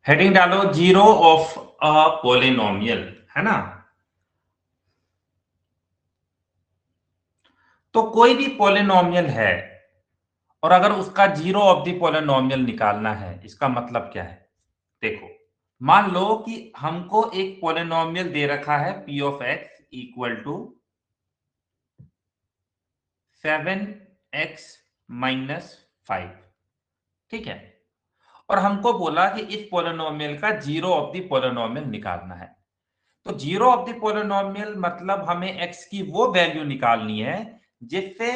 Heading डालो zero of a polynomial, है ना। तो कोई भी पोलिनोमियल है और अगर उसका जीरो ऑफ द पोलिनोमियल निकालना है, इसका मतलब क्या है? देखो, मान लो कि हमको एक पोलिनोमियल दे रखा है p of x equal to 7x minus 5, ठीक है। और हमको बोला कि इस पोलिनोमियल का जीरो ऑफ द पोलिनोमियल निकालना है। तो जीरो ऑफ द पोलिनोमियल मतलब हमें x की वो वैल्यू निकालनी है जिससे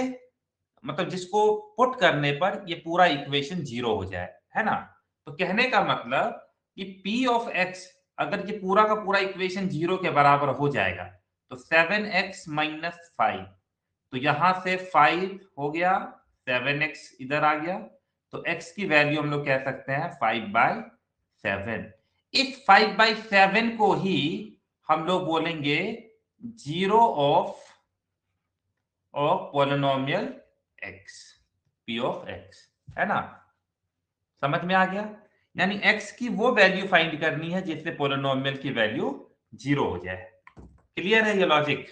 मतलब जिसको पुट करने पर ये पूरा इक्वेशन जीरो हो जाए, है ना। तो कहने का मतलब कि p ऑफ x अगर ये पूरा का पूरा इक्वेशन जीरो के बराबर हो जाएगा तो 7x माइनस 5, तो यहां से 5 हो गया, 7x इधर आ गया, तो x की वैल्यू हम लोग कह सकते हैं 5/7। इस 5/7 को ही हम लोग बोलेंगे zero of polynomial x, p of x, है ना। समझ में आ गया? यानी x की वो वैल्यू फाइंड करनी है जिससे पोलिनोमियल की वैल्यू जीरो हो जाए। क्लियर है ये लॉजिक?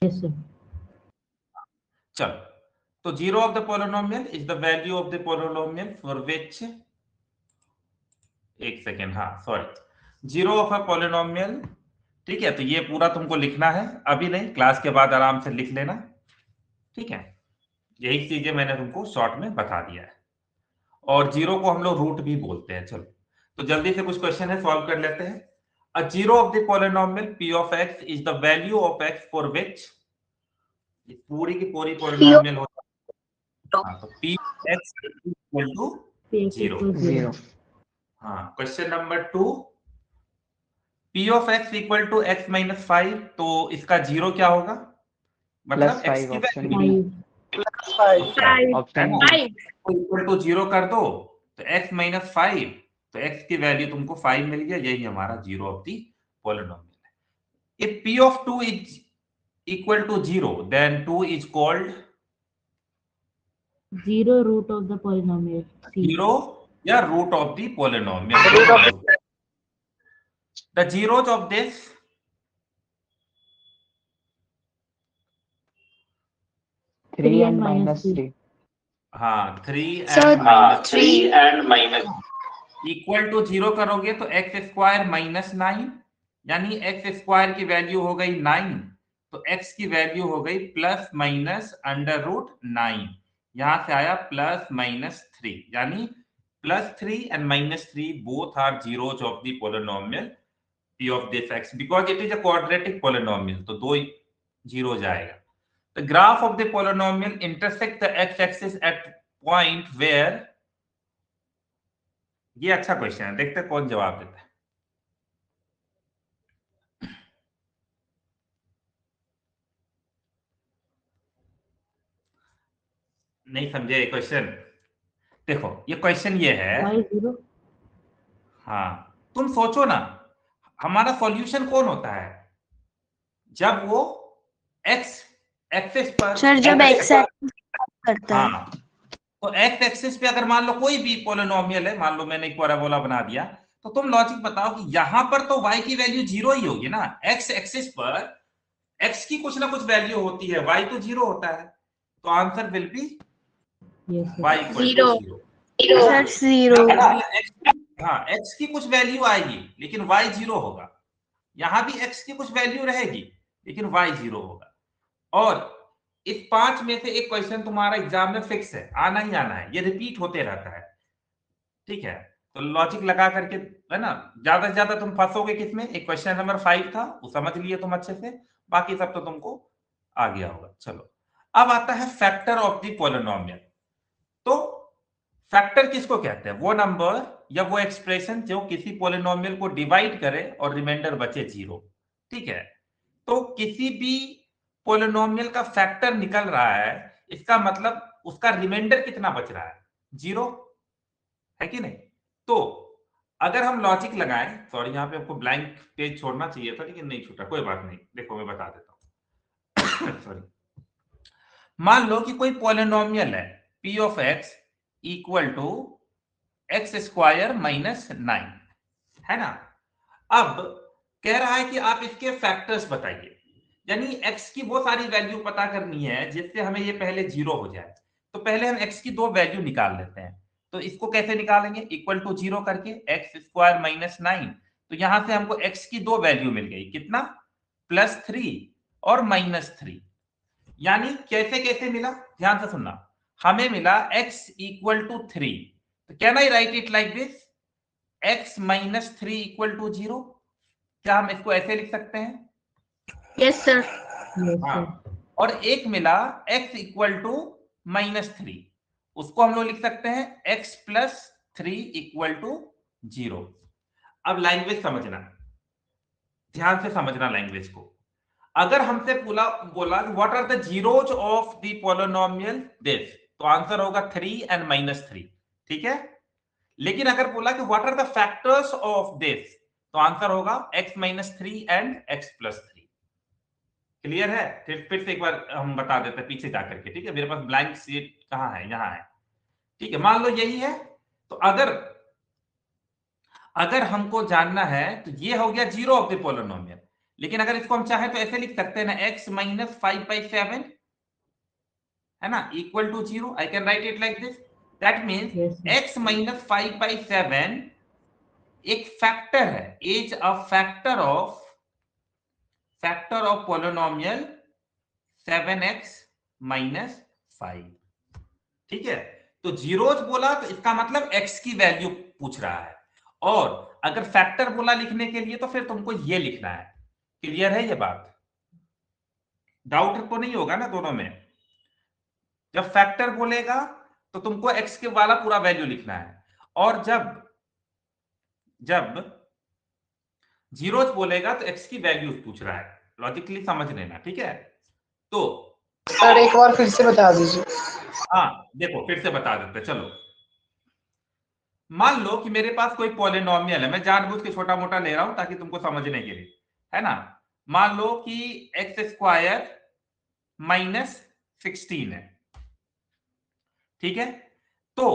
Yes, sir. चलो, तो zero of the polynomial is the value of the polynomial for which, एक सेकेंड, हाँ sorry, zero of a polynomial, ठीक है। तो ये पूरा तुमको लिखना है, अभी नहीं, क्लास के बाद आराम से लिख लेना, ठीक है। यही चीजें मैंने तुमको शॉर्ट में बता दिया है। और जीरो को हम लोग रूट भी बोलते हैं। चलो, तो जल्दी से कुछ क्वेश्चन है सॉल्व कर लेते हैं। A zero of the polynomial p of x is the value of x for which, पूरी की पूरी पोलिनोमियल होता है, हाँ, तो p x equal to Px zero. equals 0. हाँ, question number 2, p of x equal to x minus 5, तो इसका जीरो क्या होगा? मतलब x की वैल्यू 5. ऑप्शन है ना, डी। इक्वल टू जीरो कर दो तो x माइनस 5, तो x की वैल्यू तुमको 5 मिल गया, यही हमारा जीरो ऑफ दी पोलिनोमियल है। If p of 2 is equal to zero then 2 is called 0 root of the polynomial. C. Zero या root of the polynomial. The zeros of this, three and minus 3। हाँ 3 and minus equal to zero करोगे तो x square minus 9, यानी x square की value हो गई 9, तो x की वैल्यू हो गई प्लस माइनस अंडर रूट 9, यहां से आया प्लस माइनस 3, यानी plus 3 and minus 3 both are zeros of the polynomial p of this x because it is a quadratic polynomial, तो दो जीरो जाएगा। The graph of the polynomial intersect the x-axis at point where, ये अच्छा question है, देखते हैं कौन जवाब देता है। नहीं समझे क्वेश्चन? देखो ये क्वेश्चन ये है, Y 0. हाँ तुम सोचो ना, हमारा सॉल्यूशन कौन होता है जब वो x एक्सिस पर, सर जब x करता है। हाँ, तो x एक्सिस पे अगर मान लो कोई भी पोलिनोमियल है, मान लो मैंने एक पैराबोला बना दिया, तो तुम लॉजिक बताओ कि यहां पर तो y की वैल्यू जीरो ही होगी ना, x एक्सिस पर x की कुछ ना कुछ वैल्यू होती है, y तो जीरो होता है, तो answer will be Yes, sir. y equal to zero. Sir 0। हाँ x की कुछ वैल्यू आएगी लेकिन y जीरो होगा, यहां भी x की कुछ वैल्यू रहेगी लेकिन y जीरो होगा। और इस 5 में से एक क्वेश्चन तुम्हारा एग्जाम में फिक्स है, आना ही आना है, ये रिपीट होते रहता है, ठीक है। तो लॉजिक लगा करके, है ना, ज्यादा से ज्यादा तुम फंसोगे किसमें, एक क्वेश्चन नंबर 5 था वो समझ लिए तुम अच्छे से, बाकी सब तो तुमको आ गया होगा। चलो, अब आता है फैक्टर ऑफ द पोलिनोमियल। तो फैक्टर किसको कहते हैं? वो नंबर या वो एक्सप्रेशन जो किसी पोलिनोमियल को डिवाइड करे और रिमाइंडर बचे जीरो, ठीक है। तो किसी भी पोलिनोमियल का फैक्टर निकल रहा है, इसका मतलब उसका रिमाइंडर कितना बच रहा है? जीरो, है कि नहीं? तो अगर हम लॉजिक लगाएं, सॉरी यहां पे आपको ब्लैंक पेज छोड़ना चाहिए था लेकिन नहीं छूटा, कोई बात नहीं, देखो मैं बता देता हूं सॉरी। मान लो कि कोई पॉलिनोमियल है p of x equal to x square minus 9, है ना। अब कह रहा है कि आप इसके फैक्टर्स बताइए, यानी x की वो सारी वैल्यू पता करनी है जिससे हमें ये पहले 0 हो जाए। तो पहले हम x की दो वैल्यू निकाल लेते हैं। तो इसको कैसे निकालेंगे? इक्वल टू 0 करके एक्स स्क्वायर माइनस 9। तो यहां से हमको x की दो वैल्यू मिल गई, कितना? +3 और -3। यानी कैसे कैसे मिला, ध्यान से सुनना। हमें मिला x इक्वल टू 3, तो can I write it like this, x minus 3 equal to 0। क्या हम इसको ऐसे लिख सकते हैं? Yes, sir. Yes, हाँ। sir. और एक मिला x इक्वल टू -3, उसको हम लोग लिख सकते हैं x प्लस 3 इक्वल टू 0। अब लैंग्वेज समझना, ध्यान से समझना लैंग्वेज को। अगर हमसे बोला what are the zeros of the polynomial this, तो आंसर होगा 3 एंड -3, ठीक है। लेकिन अगर बोला कि what are the factors of this, तो आंसर होगा x minus 3 and x plus 3। Clear है? फिर से एक बार हम बता देते हैं पीछे जाकर के, ठीक है। मेरे पास ब्लैंक शीट कहां है, यहां है, ठीक है। मान लो यही है, तो अगर हमको जानना है तो ये हो गया जीरो ऑफ द पॉलिनोमियल। लेकिन अगर इसको हम चाहें तो ऐसे लिख सकते हैं ना, x माइनस 5/7, है ना, equal to 0। I can write it like this, that means Yes, sir. x minus 5/7 एक फैक्टर है, is a factor of polynomial 7x minus 5, ठीक है। तो जीरोज बोला तो इसका मतलब x की वैल्यू पूछ रहा है, और अगर फैक्टर बोला लिखने के लिए तो फिर तुमको ये लिखना है। क्लियर है ये बात? डाउट तो नहीं होगा ना दोनों में? जब फैक्टर बोलेगा तो तुमको x के वाला पूरा वैल्यू लिखना है, और जब जीरोज बोलेगा तो x की वैल्यू पूछ रहा है। लॉजिकली समझ लेना, ठीक है। तो सर एक बार फिर से बता दीजिए। हाँ देखो, फिर से बता देते, चलो। मान लो कि मेरे पास कोई पॉलिनोमियल है, मैं जानबूझ के छोटा मोटा ले रहा हूं ताकि तुमको समझने के लिए, है ना। मान लो कि एक्स स्क्वायर माइनस 16 है, ठीक है। तो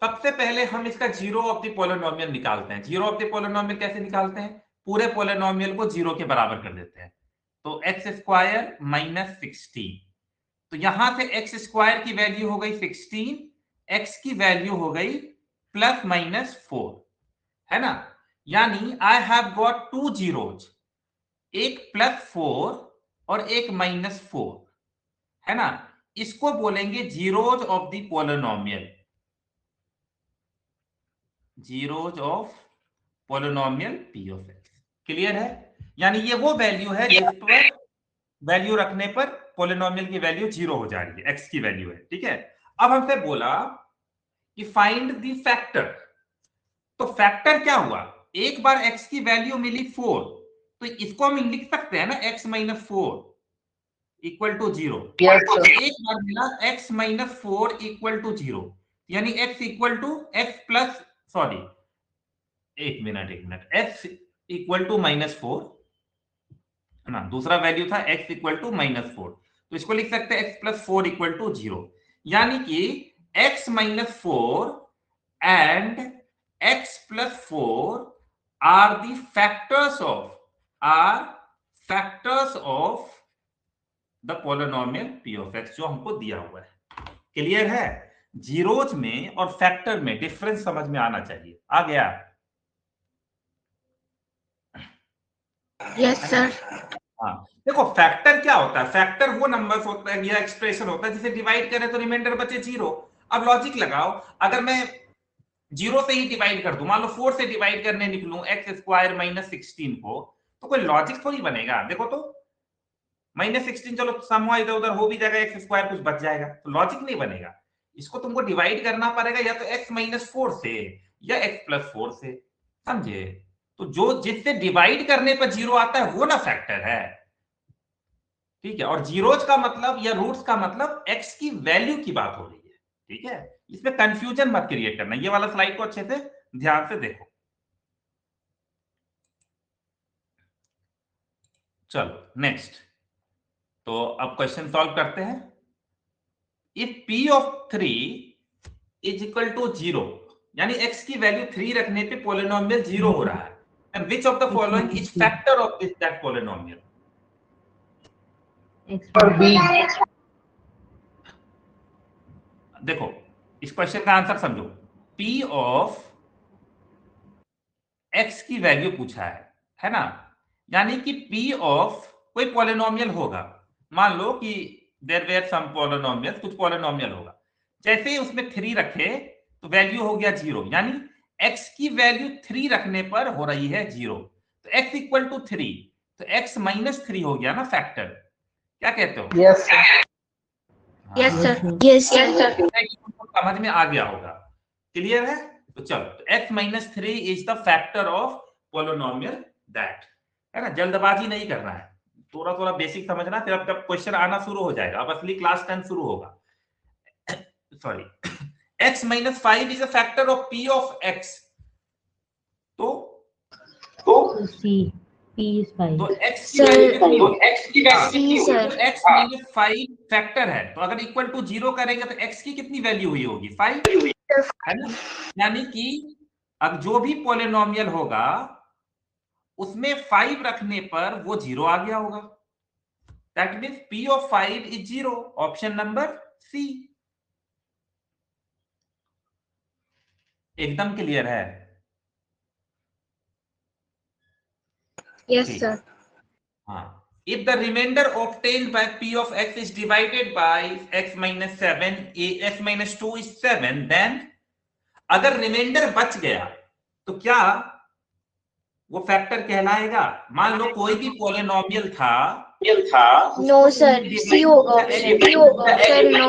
सबसे पहले हम इसका जीरो ऑफ द पॉलिनोमियल निकालते हैं। जीरो ऑफ द पॉलिनोमियल कैसे निकालते हैं? पूरे पॉलिनोमियल को जीरो के बराबर कर देते हैं। तो एक्स स्क्वायर माइनस 16, तो यहां से एक्स स्क्वायर की वैल्यू हो गई 16, एक्स की वैल्यू हो गई +-4, है ना। यानी I have got two zeros, एक +4 और एक -4, है ना। इसको बोलेंगे zeros of the polynomial, zeros of polynomial p of x। Clear है? यानी ये वो वैल्यू है जिस पर वैल्यू रखने पर पॉलिनोमियल की वैल्यू 0 हो जा रही है, x की वैल्यू है, ठीक है। अब हमसे बोला कि फाइंड द फैक्टर, तो फैक्टर क्या हुआ? एक बार x की वैल्यू मिली 4, तो इसको हम लिख सकते हैं ना x minus 4 equal to 0। Yes sir. एक बार मिला x माइनस 4 इक्वल टू 0, यानी x equal to x plus, sorry एक मिनट x इक्वल टू -4, है ना। दूसरा वैल्यू था x इक्वल टू -4, तो इसको लिख सकते हैं x प्लस 4 इक्वल टू 0। यानी कि x minus 4 and x plus 4 are the factors of the polynomial p of x जो हमको दिया हुआ है। क्लियर है? जीरोज में और फैक्टर में डिफरेंस समझ में आना चाहिए। आ गया? Yes, sir. हाँ देखो, फैक्टर क्या होता है? फैक्टर वो नंबर्स होता है या एक्सप्रेशन होता है जिसे डिवाइड करें तो रिमाइंडर बचे 0। अब लॉजिक लगाओ, अगर मैं 0 से ही डिवाइड कर दूं, मान लो 4 से डिवाइड करने निकलूं एक्स स्क्वायर माइनस 16 को, तो कोई लॉजिक थोड़ी बनेगा। देखो तो -16 चलो समूह इधर उधर हो भी जाएगा, एक्स स्क्वायर कुछ बच जाएगा, तो लॉजिक नहीं बनेगा। इसको तुमको डिवाइड करना पड़ेगा या तो x माइनस 4 से या x प्लस 4 से, समझे। तो जो जिससे डिवाइड करने पर 0 आता है वो ना फैक्टर है, ठीक है। और जीरोज का मतलब या रूट्स का मतलब x की वैल्यू की बात हो रही है, ठीक है। इसमें कंफ्यूजन मत क्रिएट करना। ये वाला स्लाइड को अच्छे से ध्यान से देखो। चलो नेक्स्ट, तो अब क्वेश्चन सॉल्व करते हैं। If p of 3 is equal to 0, यानी x की वैल्यू 3 रखने पे पॉलिनोमियल 0 हो रहा है, and which of the following is factor of this that polynomial? X और B देखो इस क्वेश्चन का आंसर समझो। p ऑफ x की वैल्यू पूछा है ना, यानी कि p ऑफ कोई पॉलिनोमियल होगा, मान लो कि देयर वेयर सम पॉलिनोमियल, कुछ पॉलिनोमियल होगा, जैसे ही उसमें 3 रखे तो वैल्यू हो गया 0, यानी x की वैल्यू 3 रखने पर हो रही है 0, तो x इक्वल टू 3, तो x माइनस 3 हो गया ना फैक्टर। क्या कहते हो? Yes Yes, sir. sir. Yes, sir. समझ में आ गया होगा, क्लियर है? तो चलो, x minus 3 is the factor of polynomial that, है ना। जल्दबाजी नहीं करना है, थोड़ा थोड़ा बेसिक समझना, फिर अब क्वेश्चन आना शुरू हो जाएगा, अब असली क्लास 10 शुरू होगा। Sorry, x minus 5 is a factor of p of x, तो C. P is 5. तो x की Sir, वैल्यू, x की वैल्यू, C, sir. तो x माइनस 5 फैक्टर है, तो अगर इक्वल टू 0 करेंगे तो x की कितनी वैल्यू हुई होगी? 5, है ना। यानी कि अब जो भी पॉलिनोमियल होगा उसमें 5 रखने पर वो 0 आ गया होगा, that means p of 5 is 0, option number C. एकदम क्लियर है? Yes, ठीक। sir. हाँ, if the remainder obtained by p of x is divided by x minus 7, x minus 2 is 7, then अगर रिमाइंडर बच गया तो क्या वो फैक्टर कहलाएगा? मान लो कोई भी पॉलिनोमियल था, No, sir. C होगा option. C होगा option. No.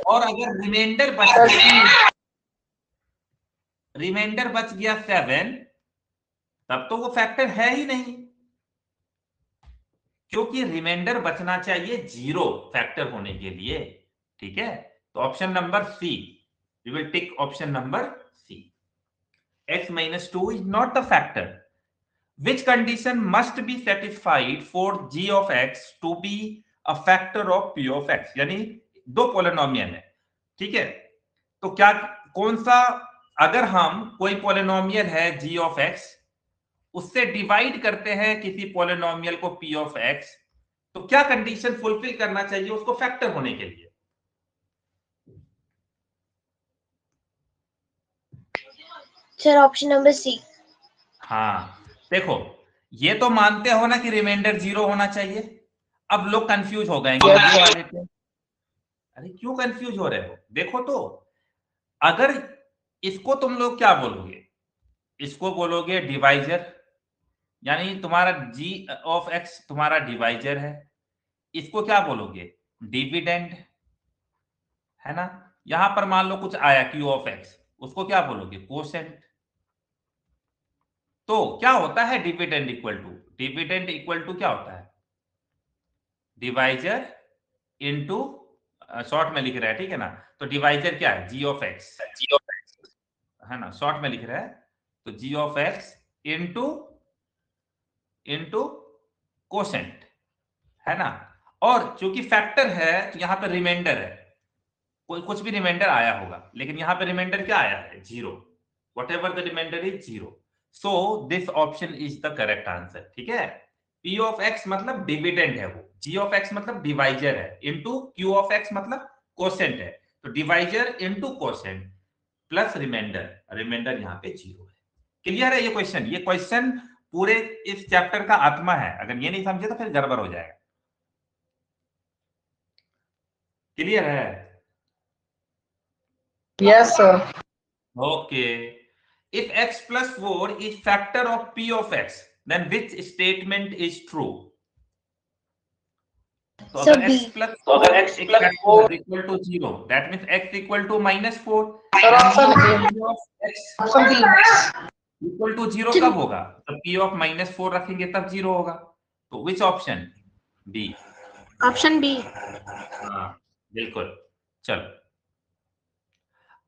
और अगर रिमाइंडर बच गया 7, तब तो वो फैक्टर है ही नहीं, क्योंकि रिमाइंडर बचना चाहिए 0 फैक्टर होने के लिए, ठीक है। तो option number C, we will tick option number C, x minus 2 is not the factor. Which condition must be satisfied for g of x to be a factor of p of x? यानी दो polynomial है, ठीक है, तो क्या कौन सा, अगर हम कोई पॉलिनोमियल है g of x, उससे डिवाइड करते हैं किसी पॉलिनोमियल को p of x, तो क्या कंडीशन फुलफिल करना चाहिए उसको फैक्टर होने के लिए? Sir, option number C. हाँ, देखो ये तो मानते हो ना कि रिमाइंडर 0 होना चाहिए। अब लोग कंफ्यूज हो गए वाले पे। अरे क्यों कंफ्यूज हो रहे हो? देखो तो, अगर इसको तुम लोग क्या बोलोगे? इसको बोलोगे डिवाइजर, यानी तुम्हारा g ऑफ x तुम्हारा डिवाइजर है। इसको क्या बोलोगे? डिविडेंड, है ना। यहां पर मान लो कुछ आया q ऑफ x, उसको क्या बोलोगे? कोसेंट। तो क्या होता है dividend equal to? Dividend equal to क्या होता है? डिवाइजर इनटू, शॉर्ट में लिख रहा है, ठीक है ना। तो डिवाइजर क्या है? g ऑफ x, है ना, शॉर्ट में लिख रहा है, तो g of x into quotient, है ना। और चूंकि फैक्टर है तो यहां पर रिमाइंडर है, कोई कुछ भी रिमाइंडर आया होगा, लेकिन यहां पे रिमाइंडर क्या आया है? 0, whatever the remainder is 0, so this option is the correct answer, ठीक है। p ऑफ x मतलब डिविडेंड है वो, g ऑफ x मतलब डिवाइजर है, इनटू q ऑफ x मतलब कोसेंट है, तो divisor into quotient plus remainder यहाँ पे 0 है। क्लियर है ये क्वेश्चन? ये क्वेश्चन पूरे इस चैप्टर का आत्मा है, अगर ये नहीं समझे तो फिर गड़बड़ हो जाएगा। क्लियर है? Yes, sir. Okay. If x plus 4 is factor of p of x, then which statement is true? तो So अगर B. x plus 4 is equal to 0, that means x equal to minus 4. Sir, option A. p of x Option B. equal to 0 कब होगा? तो p of minus 4 रखेंगे तब 0 होगा। तो which option? B. Option B. हाँ, बिल्कुल। चलो,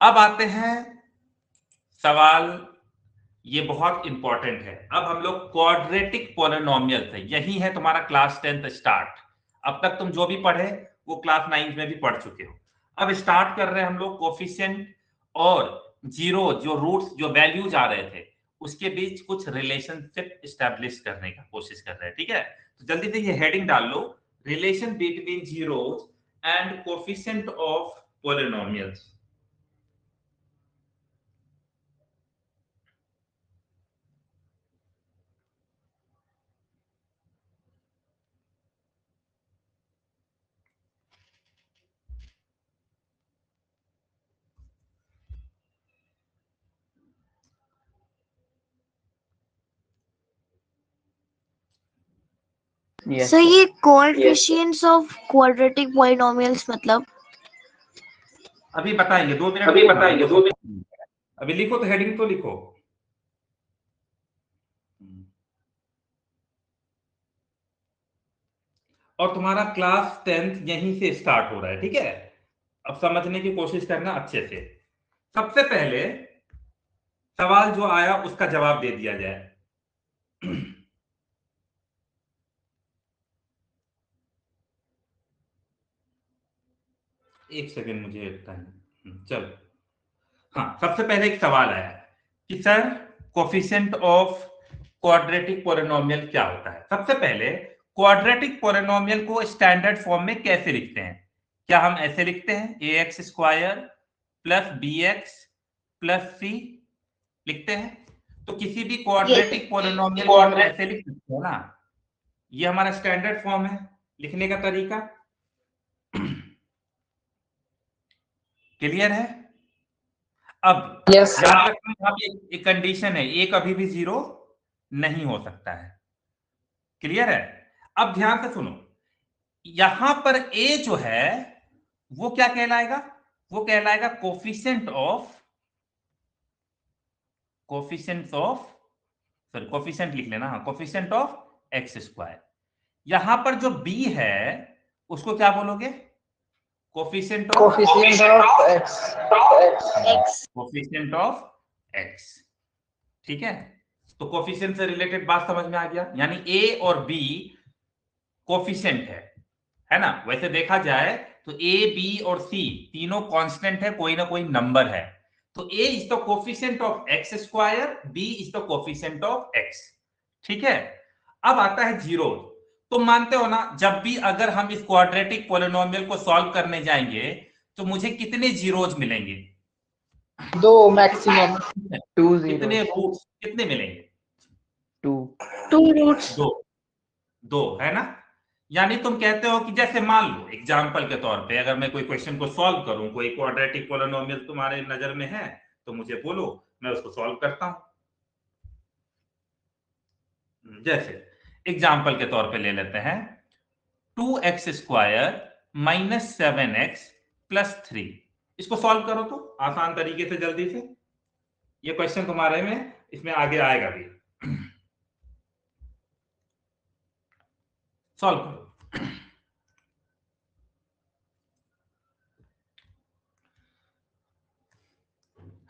अब आते हैं सवाल, ये बहुत इंपॉर्टेंट है। अब हम लोग क्वाड्रेटिक पॉलिनोमियल थे, यही है तुम्हारा क्लास 10th स्टार्ट। अब तक तुम जो भी पढ़े वो क्लास 9th में भी पढ़ चुके हो। अब स्टार्ट कर रहे हैं हम लोग कोफिशिएंट और जीरो जो रूट्स जो वैल्यूज आ रहे थे उसके बीच कुछ रिलेशनशिप स्टैब्लिश करने का कोशिश कर रहे हैं। ठीक है, तो जल्दी से ये हेडिंग डाल लो, relation between zeros and coefficient of polynomials. Yes, sir sir. ये कोएफिशिएंट्स ऑफ क्वाड्रेटिक पॉलिनोमियल्स मतलब अभी बताएंगे, 2 मिनट अभी बताएंगे, 2 मिनट। अभी लिखो तो हेडिंग तो लिखो। और तुम्हारा क्लास 10th यहीं से स्टार्ट हो रहा है। ठीक है, अब समझने की कोशिश करना अच्छे से। सबसे पहले सवाल जो आया उसका जवाब दे दिया जाए। एक सेकेंड मुझे टाइम, चलो। हाँ, सबसे पहले एक सवाल आया कि sir coefficient of quadratic polynomial क्या होता है। सबसे पहले क्वाड्रेटिक पॉलिनोमियल को स्टैंडर्ड फॉर्म में कैसे लिखते हैं? क्या हम ऐसे लिखते हैं ax square plus bx plus c लिखते हैं? तो किसी भी क्वाड्रेटिक पॉलिनोमियल को हम ऐसे लिख सकते हैं ना, ये हमारा स्टैंडर्ड फॉर्म है लिखने का तरीका। क्लियर है? अब यस सर। याद रखना यहाँ पे एक कंडीशन है, a कभी भी 0 नहीं हो सकता है। क्लियर है? अब ध्यान से सुनो, यहां पर a जो है वो क्या कहलाएगा? वो कहलाएगा कोफिशिएंट ऑफ सॉरी कोफिशिएंट लिख लेना, हाँ, कोफिशिएंट ऑफ एक्स स्क्वायर। यहां पर जो b है उसको क्या बोलोगे? Coefficient of coefficient of x. ठीक है, तो कोफिशिएंट से रिलेटेड बात समझ में आ गया, यानी a और b कोफिशिएंट है ना। वैसे देखा जाए तो a b और c तीनों कांस्टेंट है, कोई ना कोई नंबर है। तो a is the coefficient of x square, b is the coefficient of x। ठीक है, अब आता है जीरो। तुम मानते हो ना, जब भी अगर हम इस क्वाड्रेटिक पॉलिनोमियल को सॉल्व करने जाएंगे तो मुझे कितने जीरोज मिलेंगे? 2 मैक्सिमम। 2 कितने 0. रूट्स कितने मिलेंगे? 2. 2 रूट्स। दो है ना। यानी तुम कहते हो कि जैसे मान लो एग्जांपल के तौर पे अगर मैं कोई क्वेश्चन को सॉल्व करूं, कोई क्वाड्रेटिक पॉलिनोमियल तुम्हारे नजर में है तो मुझे बोलो, मैं उसको सॉल्व करता हूं। जैसे एग्जांपल के तौर पे ले लेते हैं 2x square minus 7x plus 3। इसको सॉल्व करो तो आसान तरीके से जल्दी से, ये क्वेश्चन तुम्हारे में इसमें आगे आएगा भी। सॉल्व करो।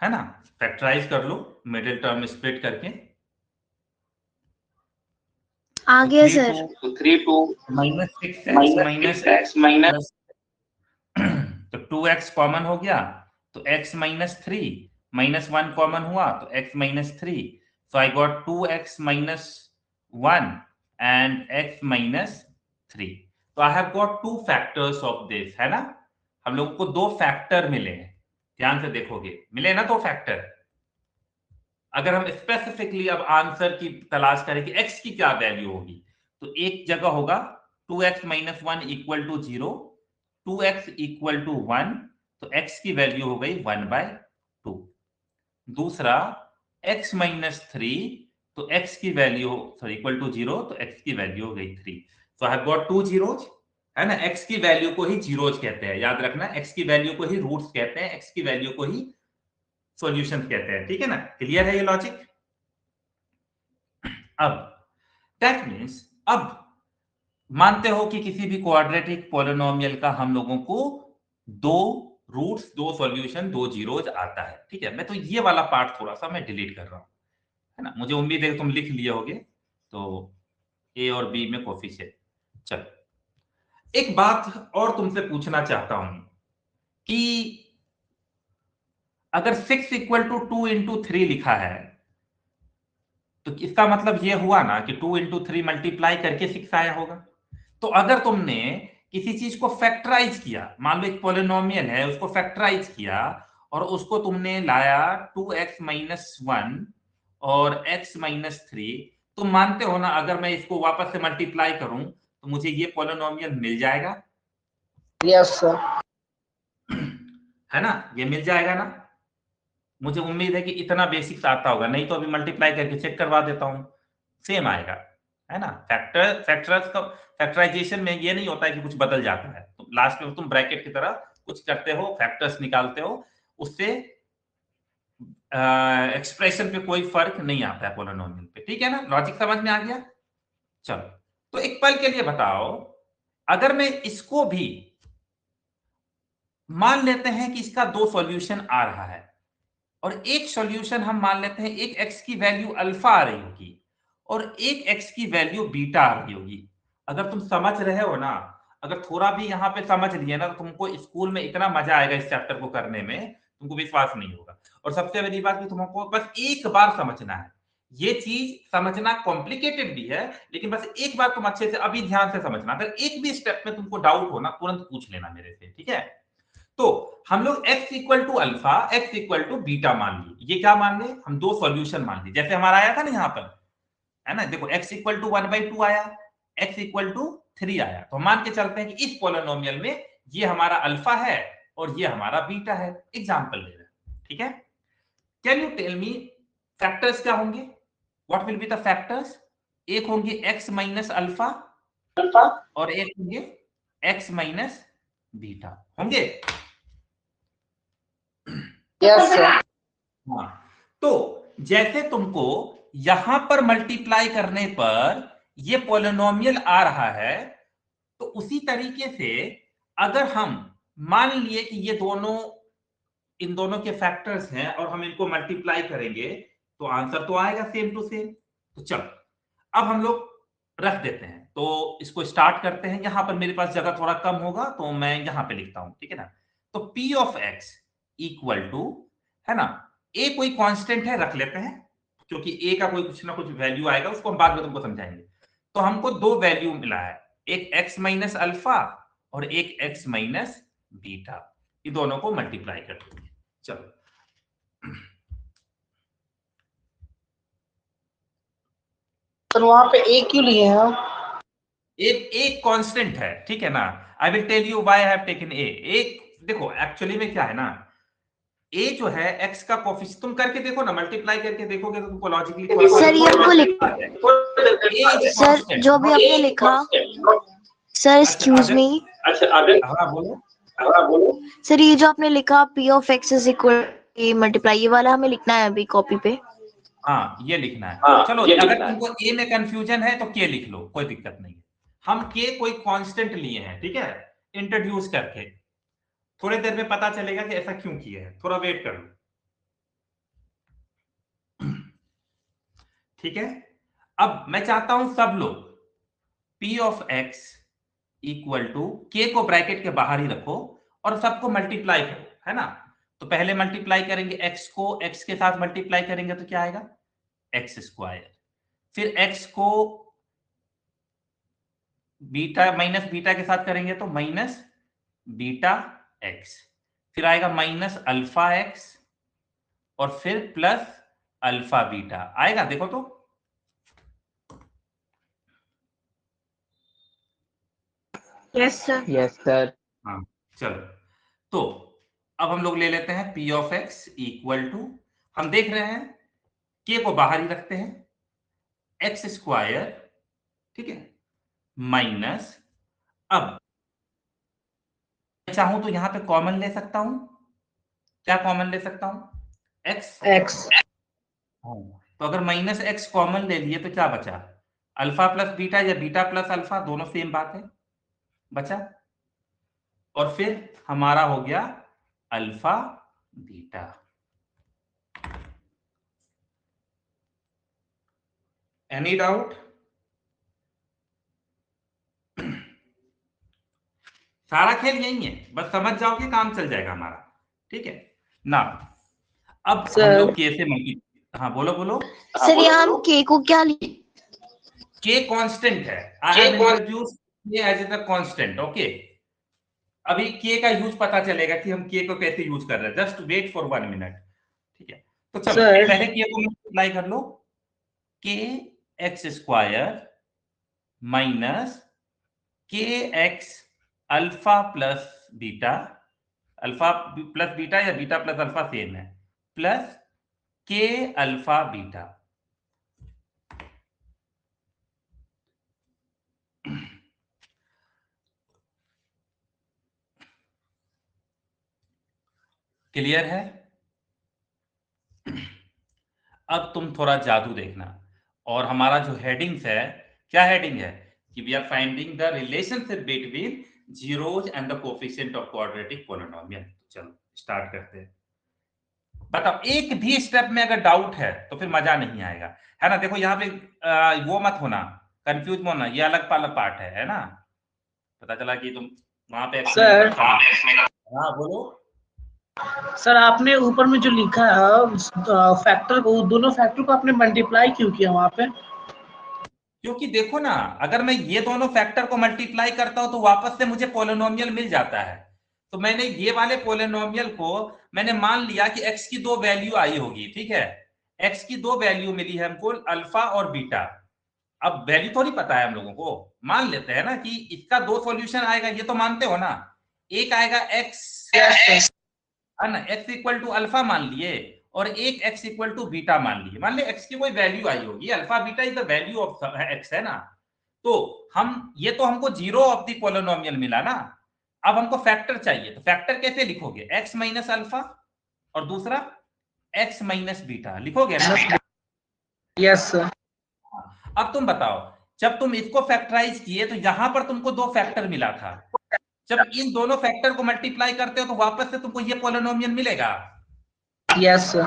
है ना, फैक्टराइज कर लो मिडिल टर्म स्प्लिट करके। आ गया sir. 3 2 minus 6x minus x minus तो 2x कॉमन हो गया तो x माइनस 3 माइनस 1 कॉमन हुआ तो x minus 3। So I got 2x minus 1 and x minus 3। तो I have got 2 factors of this, है ना। हम लोगों को 2 फैक्टर मिले हैं, ध्यान से देखोगे मिले ना 2 फैक्टर। अगर हम स्पेसिफिकली अब आंसर की तलाश करें कि x की क्या वैल्यू होगी, तो एक जगह होगा 2x minus 1 equal to 0, 2x equal to 1, तो x की वैल्यू हो गई 1/2। दूसरा x माइनस 3, तो x की वैल्यू सॉरी इक्वल टू 0, तो x की वैल्यू हो गई 3। सो आई हैव गॉट 2 जीरोज, है ना। x की वैल्यू को ही जीरोज कहते हैं, याद रखना, x की वैल्यू को ही रूट्स कहते हैं, x की वैल्यू को ही सॉल्यूशंस कहते हैं। ठीक है ना, क्लियर है ये लॉजिक? अब दैट मींस अब मानते हो कि किसी भी क्वाड्रेटिक पॉलिनोमियल का हम लोगों को 2 रूट्स, 2 सॉल्यूशन, 2 जीरोज आता है। ठीक है, मैं तो ये वाला पार्ट थोड़ा सा मैं डिलीट कर रहा हूं, है ना। मुझे उम्मीद है कि तुम लिख लिए होगे। तो a और b में कोफिशिएंट। चलो, एक बात और तुमसे पूछना चाहता हूं कि अगर 6 इक्वल टू 2 इंटू 3 लिखा है तो इसका मतलब ये हुआ ना कि 2 इंटू 3 मल्टीप्लाई करके 6 आया होगा। तो अगर तुमने किसी चीज को फैक्टराइज किया, मान लो एक पॉलिनोमियल है, उसको फैक्टराइज किया और उसको तुमने लाया 2x माइनस 1 और x माइनस 3, तुम मानते हो ना अगर मैं इसको वापस से मल्टीप्लाई करूं तो मुझे ये पॉलिनोमियल मिल जाएगा? Yes sir. है ना, ये मिल जाएगा ना। मुझे उम्मीद है कि इतना बेसिक्स आता होगा, नहीं तो अभी मल्टीप्लाई करके चेक करवा देता हूं, सेम आएगा, है ना। फैक्टराइजेशन में ये नहीं होता है कि कुछ बदल जाता है, तो लास्ट में तुम ब्रैकेट की तरह कुछ करते हो, फैक्टर्स निकालते हो, उससे एक्सप्रेशन पे कोई फर्क नहीं आता है पॉलिनोमियल पे। ठीक है ना, लॉजिक समझ में आ गया? चलो, तो एक पल के लिए बताओ, अगर मैं इसको भी मान लेते हैं कि इसका 2 सॉल्यूशन आ रहा है और एक सॉल्यूशन हम मान लेते हैं एक x की वैल्यू अल्फा आ रही होगी और एक x की वैल्यू बीटा आ रही होगी। अगर तुम समझ रहे हो ना, अगर थोड़ा भी यहाँ पे समझ लिए ना, तो तुमको स्कूल में इतना मजा आएगा इस चैप्टर को करने में, तुमको विश्वास नहीं होगा। और सबसे बड़ी बात कि तुमको बस एक बार समझना है, ये चीज समझना कॉम्प्लिकेटेड भी है, लेकिन बस एक बार तुम अच्छे से अभी ध्यान से समझना। अगर एक भी स्टेप में तुमको डाउट हो ना, तुरंत पूछ लेना मेरे से, ठीक है। तो हम लोग x equal to alpha, x equal to beta मान लिए। ये क्या मान लिए? हम 2 सॉल्यूशन मान लिए, जैसे हमारा आया था ना यहाँ पर, है ना। देखो x इक्वल टू 1/2 आया, x इक्वल टू 3 आया, तो मान के चलते हैं कि इस पॉलिनोमियल में ये हमारा अल्फा है और ये हमारा बीटा है। एग्जांपल ले रहे हैं, ठीक है। Can you tell me factors क्या होंगे? What will be the factors? एक होंगे x माइनस अल्फा और एक होंगे x माइनस बीटा, होंगे? Yes sir. हाँ, तो जैसे तुमको यहां पर मल्टीप्लाई करने पर ये पॉलिनोमियल आ रहा है, तो उसी तरीके से अगर हम मान लिए कि ये दोनों, इन दोनों के फैक्टर्स हैं और हम इनको मल्टीप्लाई करेंगे तो आंसर तो आएगा सेम टू सेम। तो चलो अब हम लोग रख देते हैं, तो इसको स्टार्ट करते हैं। यहां पर मेरे पास जगह थोड़ा कम होगा तो मैं यहां पे लिखता हूं, ठीक है ना। तो p of x equal to, है ना, a कोई कांस्टेंट है, रख लेते हैं, क्योंकि a का कोई कुछ ना कुछ वैल्यू आएगा, उसको हम बाद में तुमको समझाएंगे। तो हमको 2 वैल्यू मिला है, एक x माइनस अल्फा और एक x माइनस बीटा, ये दोनों को मल्टीप्लाई कर देंगे। चलो, सर वहां पे ए क्यों लिए हैं हम? एक कांस्टेंट है, ठीक है ना। I will tell you why I have taken a. एक देखो एक्चुअली में क्या है ना, ए जो है x का कोफिशिएंट, तुम करके देखो ना, मल्टीप्लाई करके देखोगे तो तुमको लॉजिकली सर ये हमको सर जो भी आपने लिखा, सर एक्सक्यूज मी। अच्छा अगर हाँ बोलो। सर ये जो आपने लिखा p of x is equal A multiply, ये वाला हमें लिखना है अभी कॉपी पे। हाँ ये लिखना है। हाँ, चलो ये अगर लिखना है। तुमको ए में कंफ्यूजन है तो के लिख लो, कोई दिक्कत नहीं है। हम के कोई कांस्टेंट लिए हैं, ठीक है, इंट्रोड्यूस करके। थोड़ी देर में पता चलेगा कि ऐसा क्यों किए हैं, थोड़ा वेट कर लो, ठीक है। अब मैं चाहता हूं सब लोग p of x equal to, k को ब्रैकेट के बाहर ही रखो और सबको मल्टीप्लाई करो, है ना। तो पहले मल्टीप्लाई करेंगे x को, x के साथ मल्टीप्लाई करेंगे तो क्या आएगा? x square. फिर x को बीटा माइनस बीटा के साथ करेंगे तो माइनस बीटा x। फिर आएगा माइनस अल्फा x और फिर प्लस अल्फा बीटा आएगा, देखो तो। Yes sir. Yes sir. हाँ, चलो, तो अब हम लोग ले लेते हैं p of x equal to, हम देख रहे हैं k को बाहर ही रखते हैं, x स्क्वायर, ठीक है, माइनस, अब चाहूं तो यहां पे कॉमन ले सकता हूं, क्या कॉमन ले सकता हूं? x। एक्स। तो अगर माइनस x कॉमन ले लिए तो क्या बचा? अल्फा प्लस बीटा या बीटा प्लस अल्फा, दोनों सेम बात है, बचा। और फिर हमारा हो गया अल्फा बीटा। Any doubt? सारा खेल यही है, बस समझ जाओगे काम चल जाएगा हमारा, ठीक है ना। अब हम सर। लोग के से मल्टी, हाँ बोलो बोलो। सर यहाँ हम के को क्या के कांस्टेंट है, आई हैव इंट्रोड्यूस्ड के एज अ कांस्टेंट, ओके। अभी के का यूज पता चलेगा कि हम के को कैसे यूज कर रहे हैं, जस्ट वेट फॉर 1 मिनट, ठीक है। तो चलो सर। पहले के को मल्टीप्लाई कर लो, के एक्स स्क्वायर माइनस के x alpha plus beta, alpha plus beta या बीटा प्लस अल्फा सेम है, प्लस के अल्फा बीटा। क्लियर है? अब तुम थोड़ा जादू देखना, और हमारा जो हेडिंग्स है, क्या हेडिंग है कि we are finding the relationship between zeros and the coefficient of quadratic polynomial. चलो स्टार्ट करते हैं। बताओ, एक भी स्टेप में अगर डाउट है तो फिर मजा नहीं आएगा, है ना। देखो यहाँ पे वो मत होना, कंफ्यूज मत होना, ये अलग वाला पार्ट है ना। पता चला कि तुम वहां पे सर। हाँ बोलो। सर आपने ऊपर में जो लिखा है फैक्टर को, दोनों फैक्टर को आपने मल्टीप्लाई क्यों किया वहां पे? क्योंकि देखो ना, अगर मैं ये दोनों फैक्टर को मल्टीप्लाई करता हूं तो वापस से मुझे पोलिनोमियल मिल जाता है। तो मैंने ये वाले पोलिनोमियल को मैंने मान लिया कि x की 2 वैल्यू आई होगी, ठीक है। x की 2 वैल्यू मिली है हमको, अल्फा और बीटा। अब वैल्यू थोड़ी पता है हम लोगों को, मान लेते हैं ना कि इसका 2 सॉल्यूशन आएगा, ये तो मानते हो ना। एक आएगा x, है ना, x इक्वल टू अल्फा मान लिए, और एक x इक्वल टू बीटा मान लिए। मान ले x की कोई वैल्यू आई होगी, alpha beta is the value of x, है ना। तो हम ये तो हमको जीरो ऑफ द पॉलिनोमियल मिला ना। अब हमको फैक्टर चाहिए, तो फैक्टर कैसे लिखोगे? x माइनस अल्फा और दूसरा x माइनस बीटा लिखोगे ना। Yes sir. अब तुम बताओ, जब तुम इसको फैक्टराइज किए तो यहां पर तुमको 2 फैक्टर मिला था, जब इन दोनों फैक्टर को मल्टीप्लाई करते हो तो वापस से तुमको ये पॉलिनोमियल मिलेगा। Yes sir.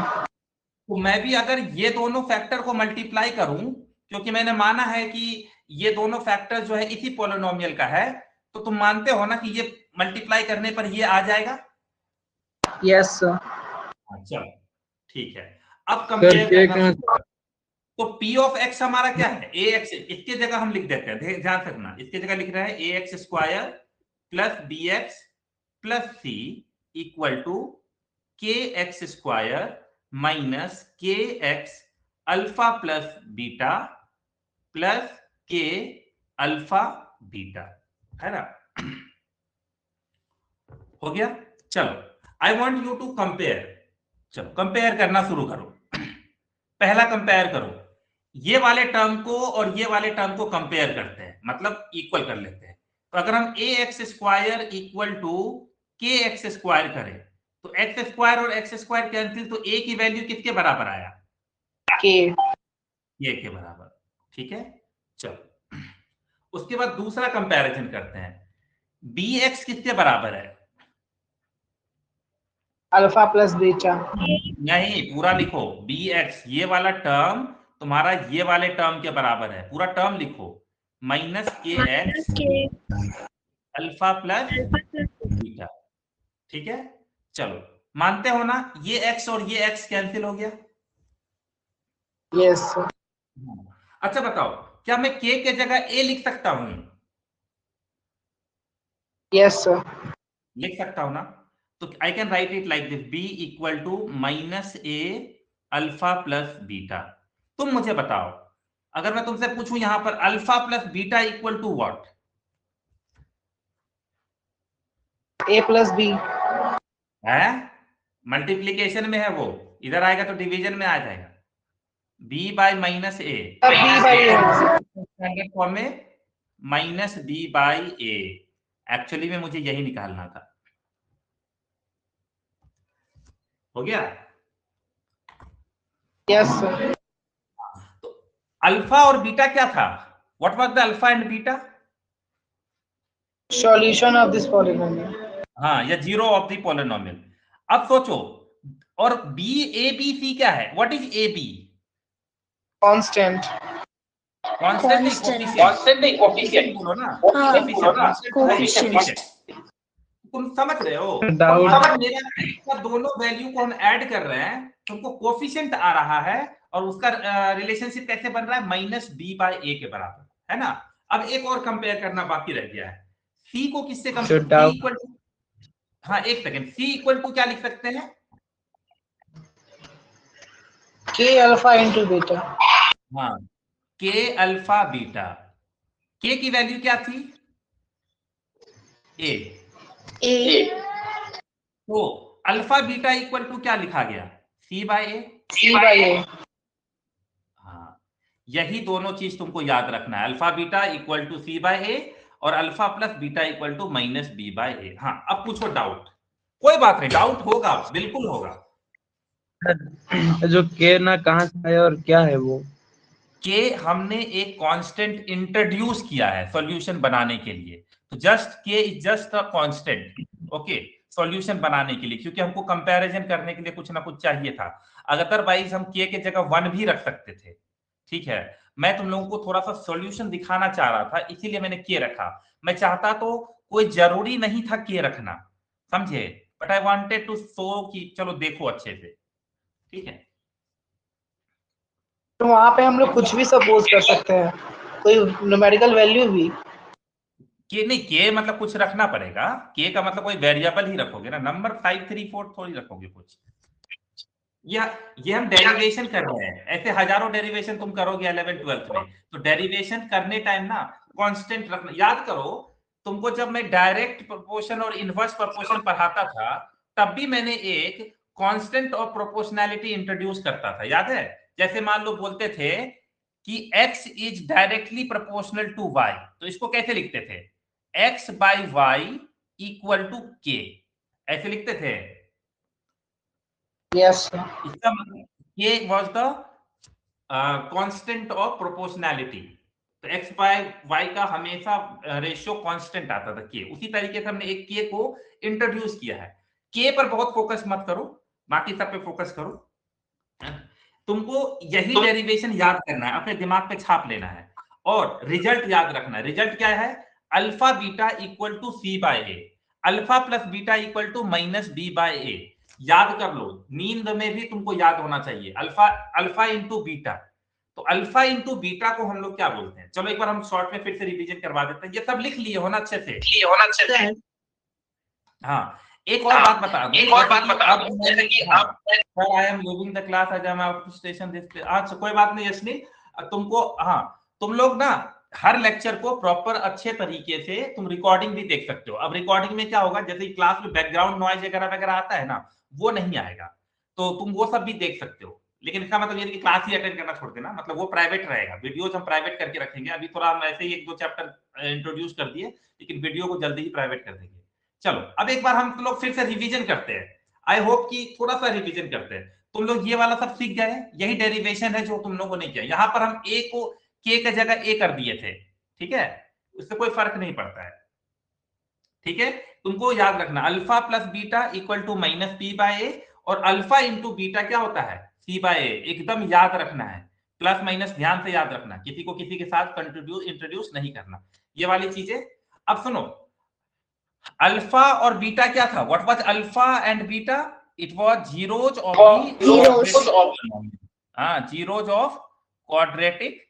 तो मैं भी अगर ये दोनों फैक्टर को मल्टीप्लाई करूं, क्योंकि मैंने माना है कि ये दोनों फैक्टर जो है इसी पॉलिनोमियल का है, तो तुम मानते हो ना कि ये मल्टीप्लाई करने पर ये आ जाएगा। Yes sir. चलो ठीक है, अब कंपेयर करना। तो p ऑफ x हमारा क्या है? ax। इसके जगह हम लिख देते हैं, ध्यान रखना, इसके जगह लिख रहे हैं ax square plus bx plus c equal to kx square minus kx alpha plus beta plus k alpha beta, है ना। हो गया। चलो I want you to compare. चलो कंपेयर करना शुरू करो। पहला कंपेयर करो, ये वाले टर्म को और ये वाले टर्म को कंपेयर करते हैं, मतलब इक्वल कर लेते हैं। तो अगर हम ax square equal to kx square करें तो x स्क्वायर और x स्क्वायर कैंसिल, तो a की वैल्यू किसके बराबर आया? के के बराबर, ठीक है। चलो उसके बाद दूसरा कंपैरिजन करते हैं, bx किसके बराबर है? Alpha plus beta. नहीं, पूरा लिखो, bx ये वाला टर्म तुम्हारा ये वाले टर्म के बराबर है, पूरा टर्म लिखो, minus kx alpha plus beta, ठीक है। चलो मानते हो ना, ये x और ये x कैंसिल हो गया। Yes sir. अच्छा बताओ, क्या मैं k के जगह a लिख सकता हूं? Yes sir. लिख सकता हूं ना। तो I can write it like this, b equal to minus a alpha plus beta. तुम मुझे बताओ, अगर मैं तुमसे पूछूं यहां पर alpha plus beta equal to what? A plus b. है मल्टीप्लीकेशन में है वो, इधर आएगा तो डिवीजन में आ जाएगा, b बाय माइनस ए, स्टैंडर्ड फॉर्म में माइनस b बाय ए। एक्चुअली में मुझे यही निकालना था। हो गया। Yes sir. तो अल्फा और बीटा क्या था? What was the alpha and beta? Solution of this polynomial. हाँ, या जीरो ऑफ द पॉलिनोमियल। अब सोचो, और बी ए बी सी क्या है? What is a b? Constant. Constant नहीं, कोफिशिएंट बोलो ना, हाँ, कोफिशिएंट। तुम समझ रहे हो? डाउट अगर मेरा दोनों वैल्यू को हम ऐड कर रहे हैं, तुमको कोफिशिएंट आ रहा है और उसका रिलेशनशिप कैसे बन रहा है? माइनस बी बाय ए के बराबर, है ना? अब एक और कंपेयर करना बाकी रह गया है। सी को किससे कंपेयर? सी इक्वल टू, हाँ एक सेकंड, सी इक्वल टू क्या लिख सकते हैं? के अल्फा इंटू बीटा। हाँ, के अल्फा बीटा। के की वैल्यू क्या थी? ए। ए तो अल्फा बीटा इक्वल टू क्या लिखा गया? C by A. C by A. हाँ, यही दोनों चीज तुमको याद रखना है, alpha beta equal to C by A और alpha plus beta equal to minus B by A. हाँ, अब पूछो डाउट। कोई बात नहीं, डाउट होगा, बिल्कुल होगा। जो के ना कहाँ से आया और क्या है वो? के हमने एक कांस्टेंट इंट्रोड्यूस किया है सॉल्यूशन बनाने के लिए, तो जस्ट के is just a constant, okay, solution बनाने के लिए, क्योंकि हमको कंपैरिजन करने के लिए कुछ ना कुछ चाहिए था। अदरवाइज हम के जगह 1 भी रख सकते थे, ठीक है। मैं तुम लोगों को थोड़ा सा सॉल्यूशन दिखाना चाह रहा था, इसीलिए मैंने के रखा। मैं चाहता तो कोई जरूरी नहीं था के रखना, समझे, but I wanted to show कि चलो देखो अच्छे से, ठीक है। तो वहां पे हम लोग कुछ भी सपोज कर सकते हैं, कोई न्यूमेरिकल वैल्यू भी। के नहीं, के मतलब कुछ रखना पड़ेगा, के का मतलब कोई वेरिएबल ही रखोगे ना, नंबर 5 3 4 थोड़ी रखोगे कुछ। ये हम डेरिवेशन कर रहे हैं, ऐसे हजारों डेरिवेशन तुम करोगे 11 12 में, तो डेरिवेशन करने टाइम ना कांस्टेंट रखना। याद करो, तुमको जब मैं डायरेक्ट प्रोपोर्शन और इनवर्स प्रोपोर्शन पढ़ाता था, तब भी मैंने एक कांस्टेंट और प्रोपोर्शनैलिटी इंट्रोड्यूस करता था, याद है? जैसे मान लो बोलते थे कि x is directly proportional to y, तो इसको कैसे लिखते थे? x by y equal to k, ऐसे लिखते थे। यस। इसका मतलब k was the constant of proportionality, तो x बाय y का हमेशा रेशियो कांस्टेंट आता था के। उसी तरीके से हमने एक के को इंट्रोड्यूस किया है। के पर बहुत फोकस मत करो, बाकी सब पे फोकस करो। तुमको यही डेरिवेशन याद करना है, अपने दिमाग पे छाप लेना है, और रिजल्ट याद रखना है। रिजल्ट क्या है? Alpha beta equal to C by A, alpha plus beta equal to minus B by A. याद कर लो, नींद में भी तुमको याद होना चाहिए, अल्फा अल्फा इंटू बीटा। तो अल्फा इंटू बीटा को हम लोग क्या बोलते हैं? चलो एक बार हम शॉर्ट में फिर से रिवीजन करवा देते हैं, ये सब लिख लिए होना अच्छे से। हाँ, एक और बात बता दूं, जैसे कि अब sir I am leaving the class, आज I am out of station this. अच्छा कोई बात नहीं यशनी, तुमको, हाँ, तुम लोग ना हर लेक्चर को प्रॉपर अच्छे तरीके से तुम रिकॉर्डिंग भी देख सकते हो। अब रिकॉर्डिंग में क्या होगा, जैसे क्लास में बैकग्राउंड नॉइज वगैरह वगैरह आता है ना, वो नहीं आएगा, तो तुम वो सब भी देख सकते हो। लेकिन इसका मतलब ये कि क्लास ही अटेंड करना छोड़ देना, मतलब वो प्राइवेट रहेगा। वीडियोस हम प्राइवेट करके रखेंगे, अभी थोड़ा हम ऐसे ही 1-2 चैप्टर इंट्रोड्यूस कर दिए, लेकिन वीडियो को जल्दी ही प्राइवेट कर देंगे। चलो अब एक बार हम लोग फिर से रिवीजन करते हैं, आई होप कि थोड़ा सा रिवीजन करते हैं। तुम लोग ये वाला सब सीख गए, यही डेरिवेशन है जो तुम लोगों ने किया। यहाँ पर हम ए को के की जगह ए कर दिए थे, ठीक है, उससे कोई फर्क नहीं पड़ता है, ठीक है। तुमको याद रखना alpha plus beta equal to minus P by A, और अल्फा इंटू बीटा क्या होता है? C by A. एकदम याद रखना है, प्लस माइनस ध्यान से याद रखना, किसी को किसी के साथ इंट्रोड्यूस नहीं करना, ये वाली चीजें। अब सुनो, अल्फा और बीटा क्या था? What was alpha and beta? It was zeros of zeros of quadratic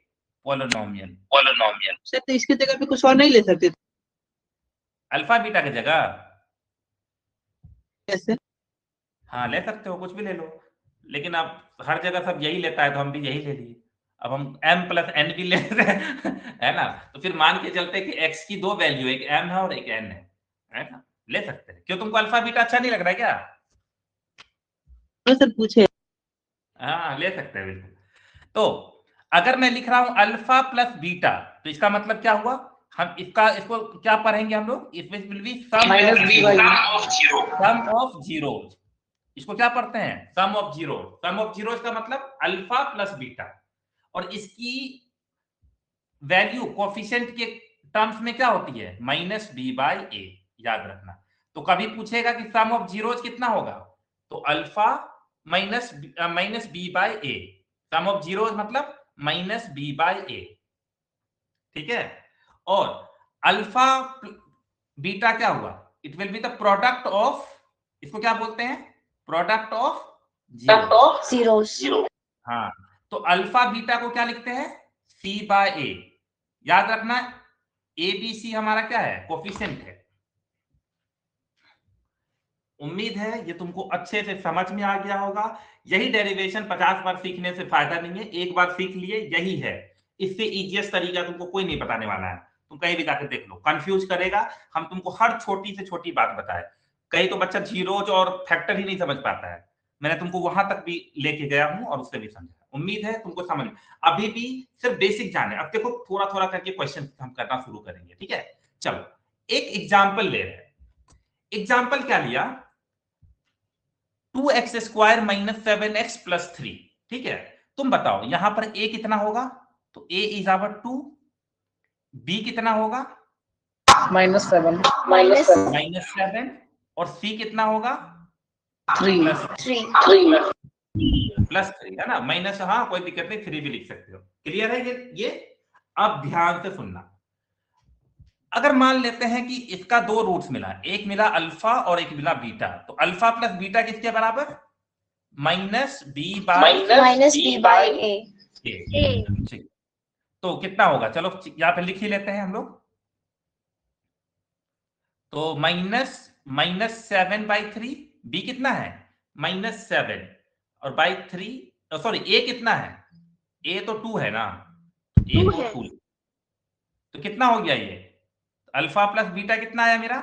polynomial. Sir तो इसकी जगह पे कुछ और नहीं ले सकते अल्फा बीटा की जगह कैसे? हाँ ले सकते हो, कुछ भी ले लो, लेकिन अब हर जगह सब यही लेता है तो हम भी यही ले लिए। अब हम m प्लस n भी ले रहे हैं है ना, तो फिर मान के चलते कि x की 2 वैल्यू, एक m है और एक n है ना, ले सकते हैं। क्यों, तुमको अल्फा बीटा अच्छा नहीं लग रहा है क्या? सर पूछे। हाँ ले सकते हैं बिल्कुल। तो अगर मैं लिख रहा हूं अल्फा प्लस बीटा, तो इसका मतलब क्या हुआ? हम इसको क्या पढ़ेंगे हम लोग? इसमें will be sum of zeros. इसको क्या पढ़ते हैं? Sum of zero. Sum of zeros का मतलब अल्फा प्लस बीटा, और इसकी वैल्यू कोफिशिएंट के टर्म्स में क्या होती है? माइनस बी बाय ए, याद रखना। तो कभी पूछेगा कि सम ऑफ जीरोज कितना होगा, तो alpha minus B by a. Sum of zeros मतलब माइनस बी बाय ए, ठीक है। और अल्फा बीटा क्या हुआ? It will be the product of, इसको क्या बोलते हैं, प्रोडक्ट ऑफ जीरो। zeros. हाँ, तो अल्फा बीटा को क्या लिखते हैं, सी बाय ए। याद रखना ए बी सी हमारा क्या है, कोफिशिएंट है। उम्मीद है ये तुमको अच्छे से समझ में आ गया होगा। यही डेरिवेशन 50 बार सीखने से फायदा नहीं है, एक बार सीख लिए यही है। इससे इजीएस्ट तरीका तुमको कोई नहीं बताने वाला है, तुम कहीं भी जाकर देख लो, कंफ्यूज करेगा। हम तुमको हर छोटी से छोटी बात बताए। कहीं तो बच्चा जीरोज और फैक्टर ही नहीं समझ पाता है, मैंने तुमको वहां तक भी लेके गया हूं और उससे भी समझा। उम्मीद है तुमको समझ, अभी भी सिर्फ बेसिक जाने। अब देखो थोड़ा थोड़ा करके क्वेश्चन हम करना शुरू करेंगे, ठीक है। चलो एक एग्जाम्पल ले रहे हैं। एग्जाम्पल क्या लिया, 2x square minus 7x plus 3, ठीक है। तुम बताओ यहां पर a कितना होगा, तो a इज आवर 2, b कितना होगा -7 -7 और c कितना होगा 3 प्लस 3 है ना, माइनस, हाँ कोई दिक्कत नहीं, 3 भी लिख सकते हो। क्लियर है ये। अब ध्यान से सुनना, अगर मान लेते हैं कि इसका दो रूट्स मिला, एक मिला अल्फा और एक मिला बीटा, तो अल्फा प्लस बीटा किसके बराबर, माइनस बी बाय a. ठीक। तो कितना होगा, चलो यहां पे लिख ही लेते हैं हम लोग। तो -7/3, बी कितना है -7 और बाई 3, सॉरी ए कितना है, ए तो 2 है ना, ए तो 2, तो कितना हो गया ये, अल्फा प्लस बीटा कितना आया मेरा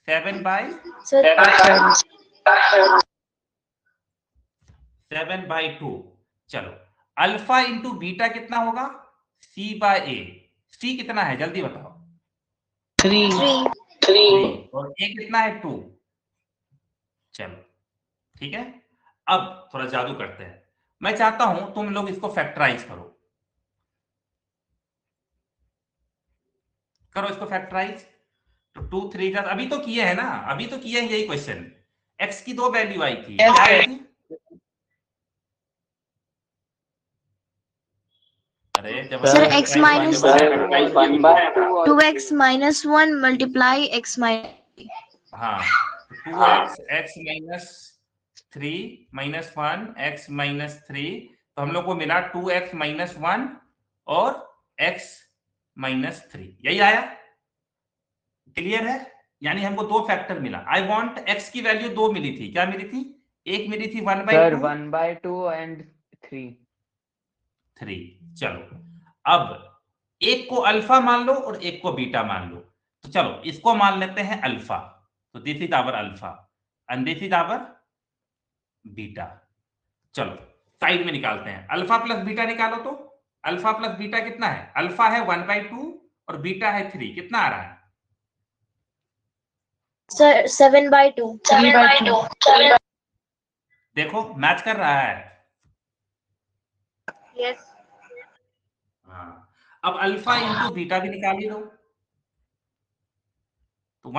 7/2। चलो अल्फा इंटू बीटा कितना होगा c/a, c कितना है जल्दी बताओ, 3 और a कितना है 2। चलो ठीक है, अब थोड़ा जादू करते हैं। मैं चाहता हूं तुम लोग इसको फैक्टराइज करो, इसको फैक्टराइज। तो 2 3 का अभी तो किए है ना, अभी तो किए हैं यही क्वेश्चन। x की दो वैल्यू आई थी, क्या आई थी, अरे जब Sir, x minus 2x minus 1 multiply x minus. हाँ 2x x minus 3 minus 1 x minus 3, तो हम लोग को मिला 2x minus 1 और x minus 3, यही आया। क्लियर है, यानी हमको दो फैक्टर मिला। आई वांट x की वैल्यू दो मिली थी, क्या मिली थी, एक मिली थी 1/2 एंड 3। चलो अब एक को अल्फा मान लो और एक को बीटा मान लो, तो चलो इसको मान लेते हैं अल्फा, तो this is our alpha and this is our beta. चलो साइड में निकालते हैं, अल्फा प्लस बीटा निकालो। तो अल्फा प्लस बीटा कितना है, अल्फा है 1/2 और बीटा है 3, कितना आ रहा है Sir, 7/2. देखो मैच कर रहा है। Yes. हाँ, अब अल्फा इंटू बीटा भी निकाल ही दो, तो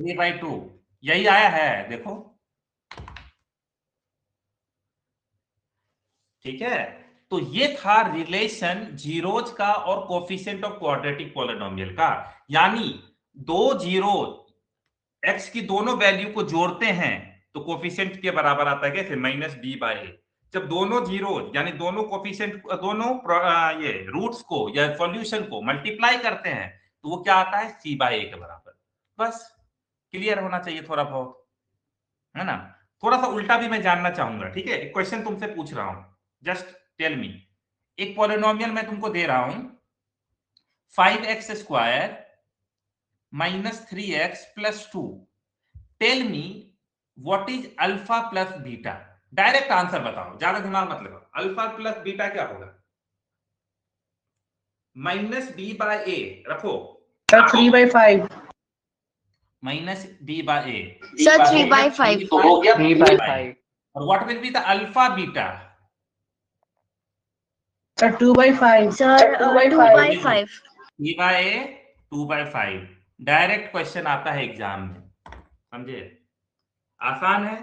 3/2 यही आया है, देखो ठीक है। तो ये था रिलेशन जीरोज का और कोफिशिएंट ऑफ क्वाड्रेटिक पॉलिनोमियल का, यानी दो जीरो x की दोनों वैल्यू को जोड़ते हैं तो कोफिशिएंट के बराबर आता है कैसे, -b/a। जब दोनों जीरो यानी दोनों कोफिशिएंट, दोनों ये रूट्स को या सॉल्यूशन को मल्टीप्लाई करते हैं तो वो क्या आता है c/a के बराबर। बस क्लियर होना चाहिए थोड़ा बहुत, है ना। थोड़ा सा उल्टा भी मैं जानना चाहूंगा, ठीक है। एक क्वेश्चन तुमसे पूछ रहा हूं, जस्ट टेल मी। एक पॉलिनोमियल मैं तुमको दे रहा हूं 5x² - 3x + 2, tell me what is alpha plus beta. Direct answer बताओ, ज्यादा दिमाग मत लगाओ। अल्फा प्लस बीटा क्या होगा, -b/a रखो, सर 3/5 -b/a, Sir, 3/5. तो हो गया 3/5 और what will be the alpha beta, sir 2/5 Sir, 2/5. b/a 2/5। Direct question आता है एग्जाम में, समझे, आसान है।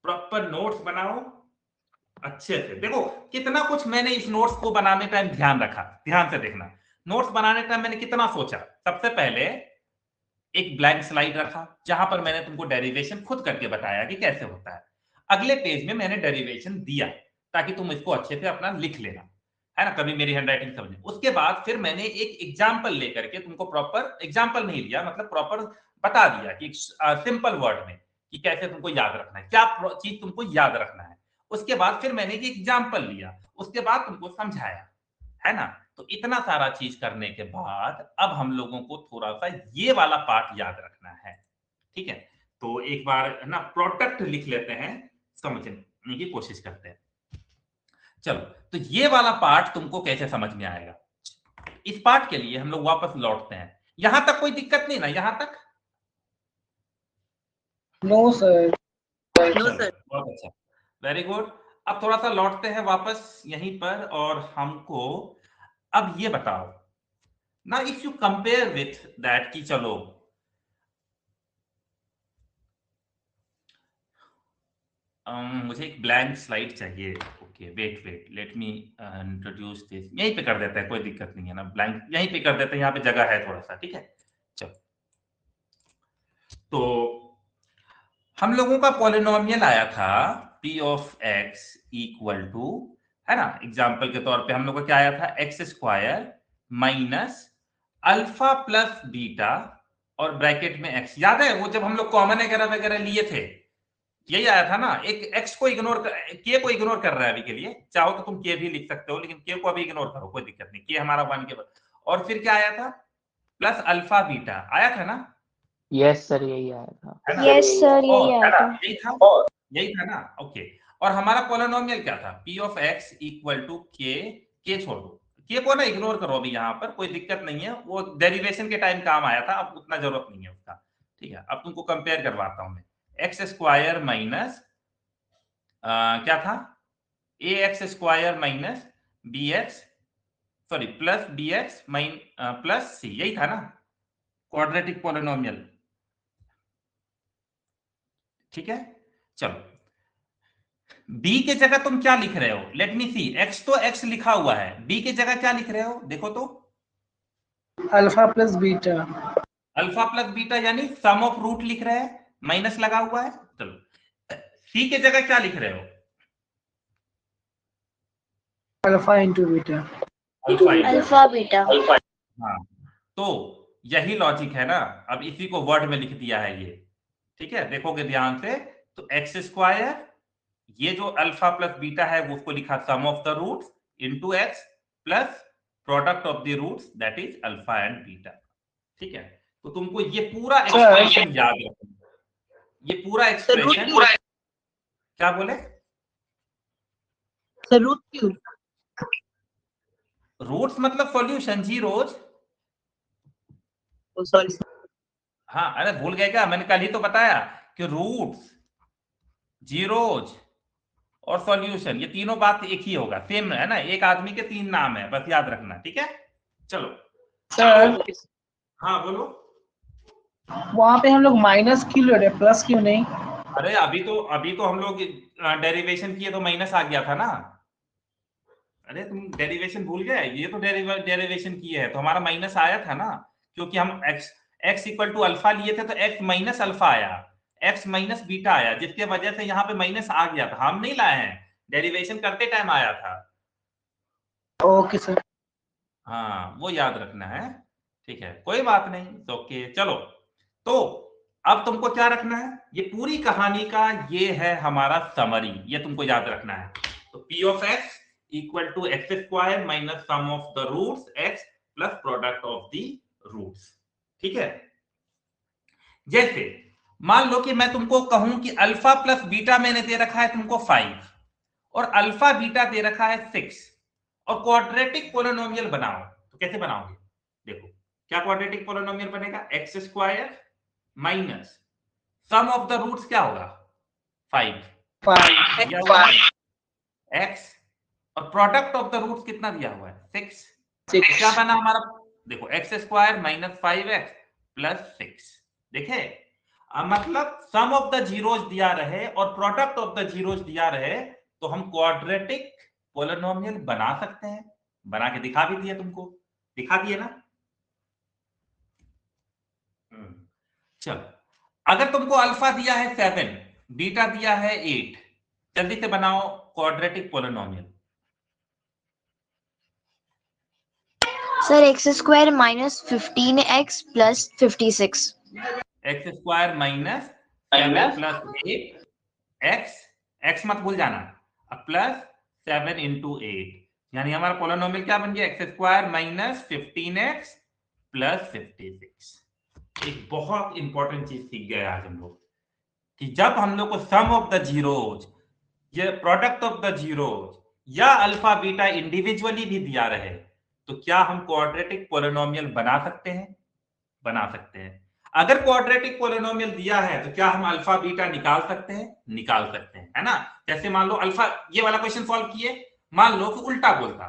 प्रॉपर नोट्स बनाओ अच्छे से। देखो कितना कुछ मैंने इस नोट्स को बनाने टाइम ध्यान रखा, ध्यान से देखना। नोट्स बनाने का मैंने कितना सोचा। सबसे पहले एक ब्लैंक स्लाइड रखा जहां पर मैंने तुमको डेरिवेशन खुद करके बताया कि कैसे होता है। अगले पेज में मैंने डेरिवेशन दिया ताकि तुम इसको अच्छे से अपना लिख लेना, है ना, कभी मेरी हैंडराइटिंग समझे। उसके बाद फिर मैंने एक एग्जाम्पल लेकर के तुमको प्रॉपर एग्जाम्पल नहीं लिया, मतलब प्रॉपर बता दिया कि सिंपल वर्ड में कि कैसे तुमको याद रखना है, क्या चीज तुमको याद रखना है। उसके बाद फिर मैंने एक एग्जाम्पल लिया, उसके बाद तुमको समझाया, है ना। तो इतना सारा चीज करने के बाद अब हम लोगों को थोड़ा सा ये वाला पार्ट याद रखना है, ठीक है। तो एक बार ना प्रोडक्ट लिख लेते हैं, समझने की कोशिश करते हैं। चलो, तो ये वाला पार्ट तुमको कैसे समझ में आएगा, इस पार्ट के लिए हम लोग वापस लौटते हैं। यहां तक कोई दिक्कत नहीं ना, यहां तक? No sir. बहुत अच्छा, वेरी गुड। अब थोड़ा सा लौटते हैं वापस यहीं पर, और हमको अब ये बताओ ना, if you compare with that कि चलो मुझे एक ब्लैंक स्लाइड चाहिए। Okay, wait let me introduce this. यहीं पे कर देते हैं, कोई दिक्कत नहीं है ना, ब्लैंक यहीं पे कर देते हैं, यहाँ पे जगह है थोड़ा सा, ठीक है। चलो, तो हम लोगों का पॉलिनोमियल आया था p of x equal to, है ना, एग्जाम्पल के तौर पे हम लोग का क्या आया था, x square minus alpha plus beta और ब्रैकेट में x। याद है वो जब हम लोग कॉमन वगैरह वगैरह लिए थे, यही आया था ना। एक x को इग्नोर कर, k को इग्नोर कर रहा है अभी के लिए, चाहो तो तुम k भी लिख सकते हो, लेकिन k को अभी इग्नोर करो, कोई दिक्कत नहीं, k हमारा 1 के बाद। और फिर क्या आया था, प्लस अल्फा बीटा आया था ना। यस सर, यही आया था। है ना? यस सर, यही और आया था। यही था ना, ओके। और हमारा पॉलिनोमियल क्या था, p of x equal to k छोड़ दो, k को ना इग्नोर करो अभी, यहाँ पर कोई दिक्कत नहीं है, वो डेरिवेशन के टाइम काम आया था, अब उतना जरूरत नहीं है उसका, ठीक है। अब तुमको कंपेयर करवाता हूं मैं, एक्स स्क्वायर माइनस क्या था, A X square minus B X, sorry plus B X plus C, यही था ना क्वाड्रेटिक पॉलिनोमियल, ठीक है। चलो, b के जगह तुम क्या लिख रहे हो, लेट मी सी, x तो x लिखा हुआ है, b के जगह क्या लिख रहे हो, देखो तो, alpha plus beta. Alpha plus beta, यानी सम ऑफ रूट लिख रहे हैं, माइनस लगा हुआ है। चलो, c के जगह क्या लिख रहे हो, alpha into beta. Alpha beta. हाँ, तो यही लॉजिक है ना। अब इसी को वर्ड में लिख दिया है ये, ठीक है, देखोगे ध्यान से, तो एक्स स्क्वायर, ये जो अल्फा प्लस बीटा है वो उसको लिखा sum of the roots into X plus product of the roots that is alpha and beta, ठीक है। तो तुमको ये पूरा एक्सप्रेशन याद रखना, ये पूरा एक्सप्रेशन, क्या बोले, रूट्स मतलब सॉल्यूशन, जीरोज। सॉरी। हाँ, अरे भूल गए क्या, मैंने कल ही तो बताया कि रूट्स, जीरोज और सॉल्यूशन, ये तीनों बात एक ही होगा, सेम है ना, एक आदमी के 3 नाम है, बस याद रखना, ठीक है। चलो सर, हाँ बोलो। वहां पे हम लोग माइनस क्यों ले रहे हैं, प्लस क्यों नहीं? अरे अभी तो हम लोग डेरिवेशन किए तो माइनस आ गया था ना। अरे तुम डेरिवेशन भूल गए, ये तो डेरिवेशन किए है तो हमारा माइनस आया था ना, क्योंकि हम x इक्वल टू अल्फा लिए थे, तो x माइनस अल्फा आया, x माइनस बीटा आया, जिसके वजह से यहाँ पे माइनस आ गया था, हम नहीं लाए हैं, डेरिवेशन करते टाइम आया था। Okay sir. हाँ, वो याद रखना है, ठीक है, कोई बात नहीं, ओके। चलो, तो अब तुमको क्या रखना है, ये पूरी कहानी का ये है हमारा समरी, ये तुमको याद रखना है। तो p of x equal to x square minus sum of the roots x plus product of the roots, ठीक है। जैसे मान लो कि मैं तुमको कहूं कि अल्फा प्लस बीटा मैंने दे रखा है तुमको 5 और अल्फा बीटा दे रखा है 6, और क्वाड्रेटिक पोलिनोमियल बनाओ, तो कैसे बनाओगे, देखो क्या क्वाड्रेटिक पोलिनोमियल बनेगा, x square minus sum of the roots क्या होगा, 5 एक्स, और प्रोडक्ट ऑफ द रूट्स कितना दिया हुआ है, 6। क्या बना हमारा, देखो x square minus 5x plus 6, देखे, मतलब सम ऑफ द जीरोज दिया रहे और प्रोडक्ट ऑफ द जीरोज दिया रहे, तो हम क्वाड्रेटिक पोलिनोमियल बना सकते हैं, बना के दिखा भी दिया तुमको, दिखा दिए ना। चलो, अगर तुमको अल्फा दिया है 7, बीटा दिया है 8, जल्दी से बनाओ quadratic polynomial. Sir X square minus 15x plus 56। X square minus 7 plus 8 x मत भूल जाना, प्लस 7 इंटू 8, यानी हमारा पोलिनोमियल क्या बन गया, x square minus 15x plus 56। एक बहुत इंपॉर्टेंट चीज सीख गए आज हम लोग कि जब हम लोग को सम ऑफ द जीरोज, ये प्रोडक्ट ऑफ द जीरोज या अल्फा बीटा इंडिविजुअली भी दिया रहे, तो क्या हम क्वाड्रेटिक पोलिनोमियल बना सकते हैं? बना सकते हैं। अगर क्वाड्रेटिक पोलिनोमियल दिया है तो क्या हम अल्फा बीटा निकाल सकते हैं? निकाल सकते हैं, है ना। जैसे मान लो अल्फा, ये वाला क्वेश्चन सॉल्व किए, मान लो कि उल्टा बोलता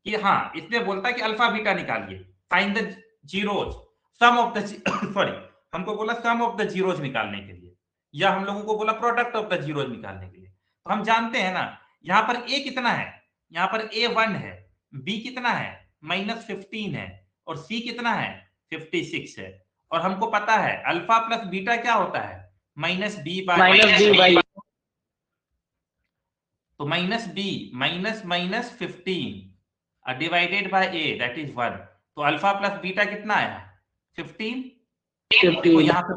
कि हाँ, इसमें बोलता कि अल्फा बीटा निकालिए, find the zeros, sum of the sorry, हमको बोला सम ऑफ द जीरोज निकालने के लिए, या हम लोगों को बोला प्रोडक्ट ऑफ द जीरोज निकालने के लिए। तो हम जानते हैं ना, यहाँ पर a कितना है, यहाँ पर a 1 है, b कितना है -15 है, और c कितना है 56 है, और हमको पता है अल्फा प्लस बीटा क्या होता है -b/, तो -b minus 15 divided by a, that is 1। तो अल्फा प्लस बीटा कितना आया 15। तो यहाँ पे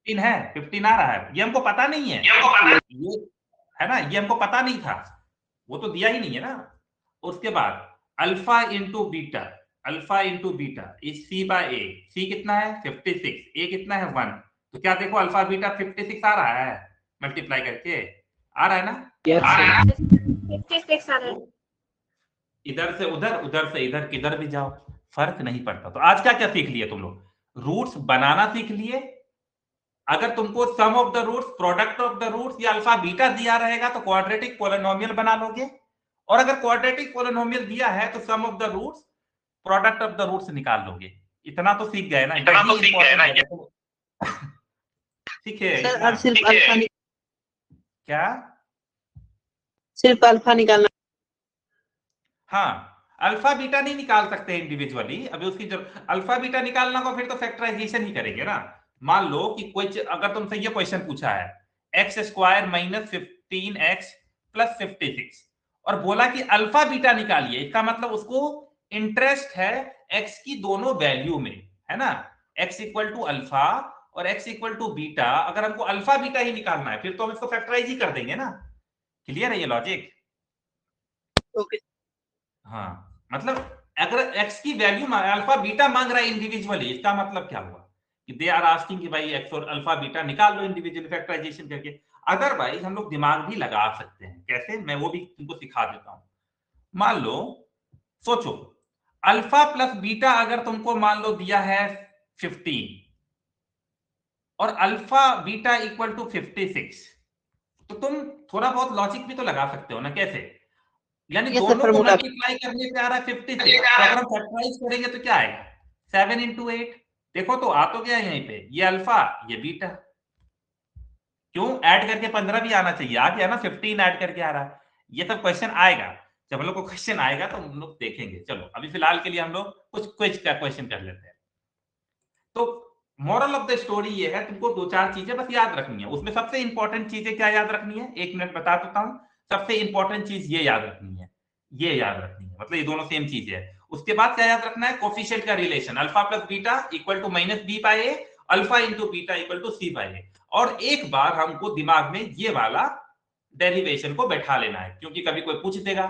15 है, 15 आ रहा है, ये हमको पता नहीं है, ये है ना, ये हमको पता नहीं था, वो तो दिया ही नहीं है ना। उसके बाद alpha into beta is c/a, c कितना है 56, a कितना है 1, तो क्या देखो अल्फा बीटा 56 आ रहा है, मल्टीप्लाई करके आ रहा है ना। इधर से उधर, उधर से इधर, किधर भी जाओ फर्क नहीं पड़ता। तो आज क्या क्या सीख लिए तुम लोग, रूट्स बनाना सीख लिए। अगर तुमको sum of the roots, product of the roots या अल्फा बीटा दिया रहेगा तो क्वाड्रेटिक पोलिनोमियल बना लोगे, और अगर क्वाड्रेटिक पोलिनोमियल दिया है तो sum of the roots, product of the roots निकाल लोगे। इतना तो सीख गए ना, सीखे सर, सिर्फ अल्फा क्या, सिर्फ अल्फा निकालना। हाँ, अल्फा बीटा नहीं निकाल सकते इंडिविजुअली, अभी उसकी जो अल्फा बीटा निकालना को फिर तो फैक्टराइजेशन ही करेंगे ना। मान लो कि कोई, अगर तुमसे ये क्वेश्चन पूछा है x square minus 15x plus 56, और बोला कि अल्फा बीटा निकालिए, इसका मतलब उसको इंटरेस्ट है x की दोनों वैल्यू में, है ना, x इक्वल टू अल्फा और x इक्वल टू बीटा। अगर हमको अल्फा बीटा ही निकालना है फिर तो हम इसको फैक्टराइज ही कर देंगे ना। क्लियर है ये लॉजिक? ओके। हाँ, मतलब अगर x की वैल्यू अल्फा बीटा मांग रहा है इंडिविजुअली, इसका मतलब क्या हुआ कि दे आर आस्किंग कि भाई x और अल्फा बीटा निकाल लो इंडिविजुअली फैक्टराइजेशन करके। अदरवाइज हम लोग दिमाग भी लगा सकते हैं, कैसे, मैं वो भी तुमको सिखा देता हूं। मान लो, सोचो अल्फा प्लस बीटा अगर तुमको मान लो दिया है 15 और अल्फा बीटा इक्वल टू 56, तो तुम थोड़ा बहुत लॉजिक भी तो लगा सकते हो ना, कैसे, यानी दोनों को मल्टीप्लाई करने पे आ रहा है 56, तो अगर हम फैक्टराइज करेंगे तो क्या आएगा 7 इंटू 8। देखो तो आ तो गया यहीं पे, ये अल्फा ये बीटा, क्यों ऐड करके 15 भी आना चाहिए, आ गया ना, 15 ऐड करके आ रहा है। ये सब क्वेश्चन आएगा, जब हम लोग को क्वेश्चन आएगा तो हम लोग देखेंगे। चलो अभी फिलहाल के लिए हम लोग कुछ क्विज का क्वेश्चन कर लेते हैं। तो मॉरल ऑफ द स्टोरी ये है, तुमको 2-4 चीजें बस याद रखनी है। उसमें सबसे इंपॉर्टेंट चीजें क्या याद रखनी है, 1 मिनट बता देता हूं। सबसे इंपॉर्टेंट चीज ये याद रखनी है, ये याद रखनी है, मतलब ये दोनों सेम चीज है। उसके बाद क्या याद रखना है, कोफिशिएंट का relation, alpha plus beta equal to -b/a, alpha into beta equal to c/a। और एक बार हमको दिमाग में ये वाला डेरिवेशन को बैठा लेना है, क्योंकि कभी कोई पूछ देगा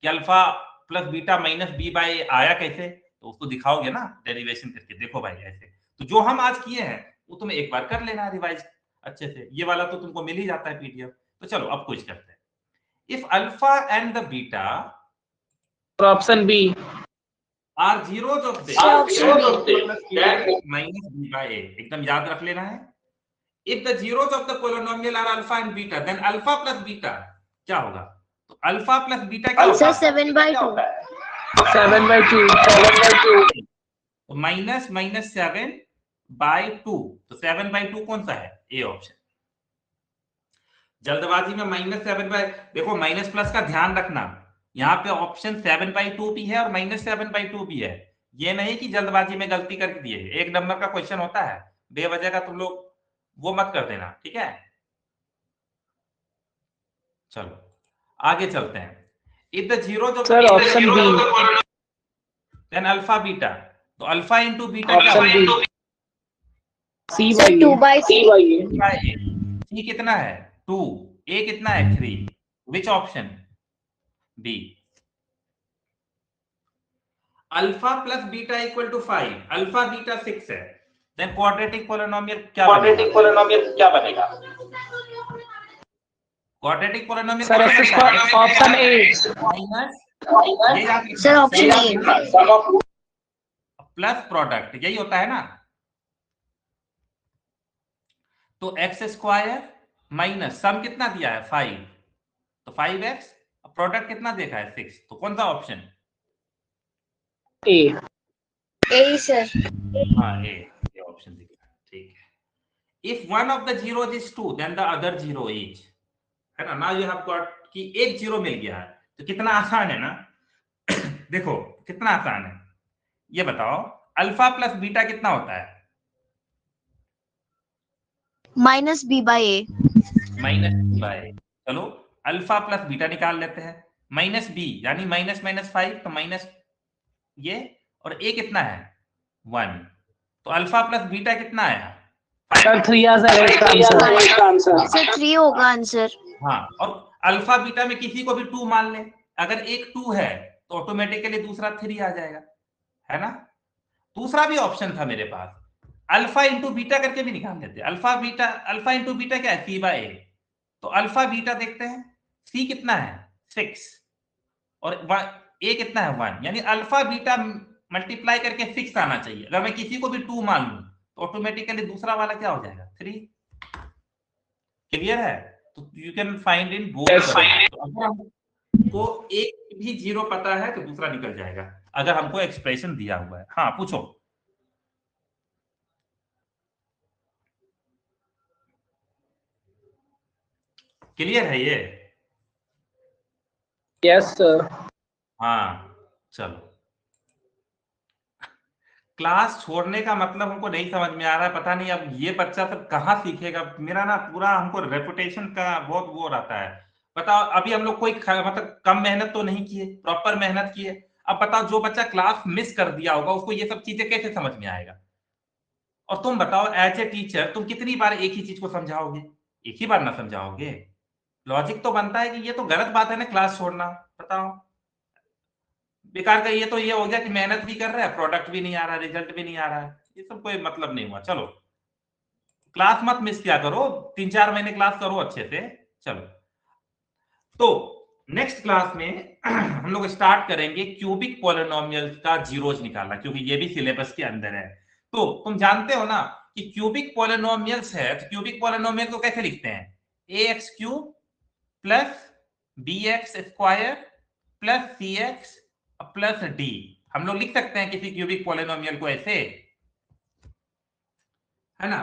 कि अल्फा प्लस बीटा -b/a आया कैसे, तो उसको दिखाओगे ना डेरिवेशन करके, देखो भाई ऐसे। तो जो हम आज किए हैं वो तुम्हें एक बार कर लेना रिवाइज अच्छे से, ये वाला तो तुमको मिल ही जाता है पीडीएफ। तो चलो अब कुछ करते हैं। If alpha and the beta, option B, are zeros of the -b/a, एकदम याद रख लेना है। If the zeros of the polynomial are alpha and beta, then alpha plus beta क्या होगा, तो अल्फा प्लस बीटा क्या होगा, 7/2, 7/2, तो -7/2, तो 7/2 कौन सा है, ए ऑप्शन। जल्दबाजी में -7/, देखो माइनस प्लस का ध्यान रखना, यहाँ पे ऑप्शन 7/2 भी है और -7/2 भी है। ये नहीं कि जल्दबाजी में गलती करके दिए, एक नंबर का क्वेश्चन होता है, बेवजह का तुम लोग वो मत कर देना, ठीक है। चलो आगे चलते हैं। इफ द जीरो जो sir option B, then alpha beta, तो अल्फा इंटू बीटा क्या ऑप्शन होगा? B, C sir by 2 by C by C कितना है 2, ए कितना है 3, which option? B. Alpha plus beta equal to 5, alpha beta 6 है, then quadratic polynomial क्या बनेगा? Quadratic polynomial sir X square, option A, minus sir option A, plus product, यही होता है ना। तो एक्स स्क्वायर माइनस सम कितना दिया है 5, तो 5x, प्रोडक्ट कितना देखा है 6, तो कौन सा ऑप्शन? ए, ए सर। हाँ ये ऑप्शन दिख रहा है, ठीक है। If one of the zero is 2 then the other zero is, है ना। नाउ यू हैव गॉट कि एक जीरो मिल गया है, तो कितना आसान है ना। देखो कितना आसान है, ये बताओ अल्फा प्लस बीटा कितना होता है? Minus b by a, minus by, चलो अल्फा प्लस बीटा निकाल लेते हैं, माइनस बी यानी माइनस माइनस 5, तो माइनस ये, और ए कितना है 1, तो अल्फा प्लस बीटा कितना आया? सर 3 इसका आंसर, सर 3 होगा आंसर। हाँ, और अल्फा बीटा में किसी को भी 2 मान ले, अगर एक 2 है तो ऑटोमेटिकली दूसरा 3 आ जाएगा, है ना। दूसरा भी ऑप्शन था मेरे पास, अल्फा इंटू बीटा करके भी निकाल लेते। अल्फा इंटू बीटा क्या है? सी बाय ए, तो अल्फा बीटा देखते हैं, सी कितना है 6 और ए कितना है 1, यानी अल्फा बीटा मल्टीप्लाई करके 6 आना चाहिए। अगर मैं किसी को भी 2 मान लूं तो ऑटोमेटिकली दूसरा वाला क्या हो जाएगा 3। क्लियर है? तो you can find in both. अगर हमको एक भी जीरो पता है तो दूसरा निकल जाएगा, अगर हमको एक्सप्रेशन दिया हुआ है। हाँ पूछो। क्लियर है ये? Yes sir. हाँ चलो, क्लास छोड़ने का मतलब हमको नहीं समझ में आ रहा है, पता नहीं अब ये बच्चा सब कहाँ सीखेगा। मेरा ना पूरा हमको रेपुटेशन का बहुत वो रहता है। बताओ अभी हम लोग कोई मतलब कम मेहनत तो नहीं किए, प्रॉपर मेहनत किए। अब बताओ जो बच्चा क्लास मिस कर दिया होगा उसको ये सब चीजें कैसे समझ में आएगा? और तुम बताओ एज ए टीचर तुम कितनी बार एक ही चीज को समझाओगे? एक ही बार ना समझाओगे। लॉजिक तो बनता है कि ये तो गलत बात है ना क्लास छोड़ना। बताओ बेकार का ये तो ये हो गया कि मेहनत भी कर रहा है, प्रोडक्ट भी नहीं आ रहा, रिजल्ट भी नहीं आ रहा है, ये सब कोई मतलब नहीं हुआ। चलो क्लास मत मिस किया करो, 3-4 महीने क्लास करो अच्छे से। चलो तो नेक्स्ट क्लास में हम लोग स्टार्ट करेंगे क्यूबिक पॉलिनोमियल्स का जीरोज निकालना, क्योंकि ये भी सिलेबस के अंदर है। तो तुम जानते हो ना कि क्यूबिक पॉलिनोमियल्स है, तो क्यूबिक पॉलिनोमियल को कैसे लिखते हैं? ax cube plus bx square plus cx plus D. हम लोग लिख सकते हैं किसी क्यूबिक पॉलिनोमियल को ऐसे, है ना।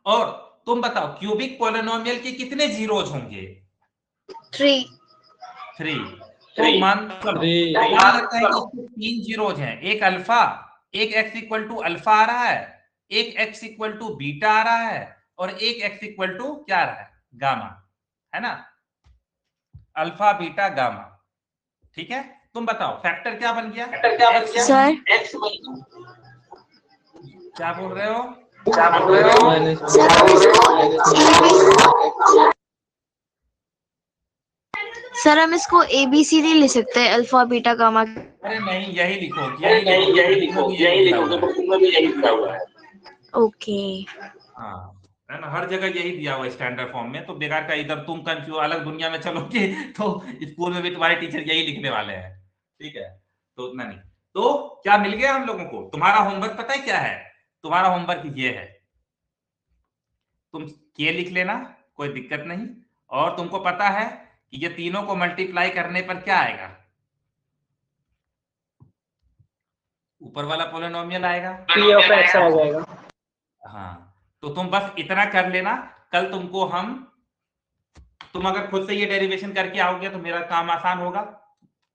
और तुम बताओ क्यूबिक पॉलिनोमियल के कितने जीरोज होंगे? 3। 3। तो मान लगता है कि 3 जीरोज हैं, एक अल्फा, एक x इक्वल टू अल्फा आ रहा है, एक x इक्वल टू बीटा आ रहा है, और एक x इक्वल टू क्या आ रहा है? गामा, है ना। अल्फा बीटा गामा, ठीक है। तुम बताओ फैक्टर क्या बन गया? सर क्या बोल रहे हो? सर हम इसको ABCD लिख सकते हैं, अल्फा बीटा गामा। अरे नहीं, यही लिखो, यही लिखा हुआ है। ओके हाँ है ना, हर जगह यही दिया हुआ है स्टैंडर्ड फॉर्म में। तो बेकार का इधर तुम कंफ्यूज अलग दुनिया में चलोगे तो स्कूल में भी तुम्हारे टीचर यही लिखने वाले हैं, ठीक है। तो उतना नहीं। तो क्या मिल गया हम लोगों को? तुम्हारा होमवर्क पता है क्या है? तुम्हारा होमवर्क ये है, तुम के लिख लेना, कोई दिक्कत नहीं। और तुमको पता है कि ये तीनों को मल्टीप्लाई करने पर क्या आएगा? ऊपर वाला पॉलिनोमियल आएगा, p ऑफ x आ जाएगा। हाँ तो तुम बस इतना कर लेना। कल तुमको तुम अगर खुद से ये डेरिवेशन करके आओगे तो मेरा काम आसान होगा,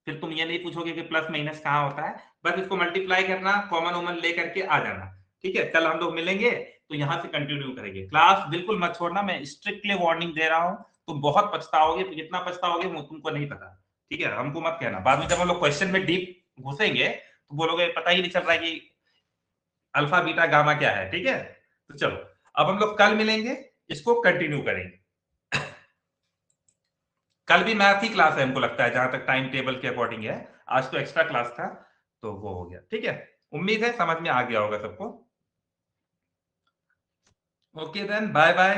फिर तुम ये नहीं पूछोगे कि प्लस माइनस कहाँ होता है, बस इसको मल्टीप्लाई करना, कॉमन वॉमन ले करके आ जाना। ठीक है, कल हम लोग मिलेंगे तो यहाँ से कंटिन्यू करेंगे। क्लास बिल्कुल मत छोड़ना, मैं स्ट्रिक्टली वार्निंग दे रहा हूँ, तुम बहुत पछताओगे, कितना पछताओगे वो तुमको नहीं पता। ठीक है, हमको मत कहना, बाद में जब हम लोग क्वेश्चन में डीप घुसेंगे तो बोलोगे पता ही नहीं चल रहा है कि अल्फा बीटा गामा क्या है। ठीक है, तो चलो अब हम लोग कल मिलेंगे, इसको कंटिन्यू करेंगे। कल भी मैथ ही क्लास है हमको लगता है, जहां तक टाइम टेबल के अकॉर्डिंग है। आज तो एक्स्ट्रा क्लास था तो वो हो गया। ठीक है, उम्मीद है समझ में आ गया होगा सबको। Okay then, bye bye.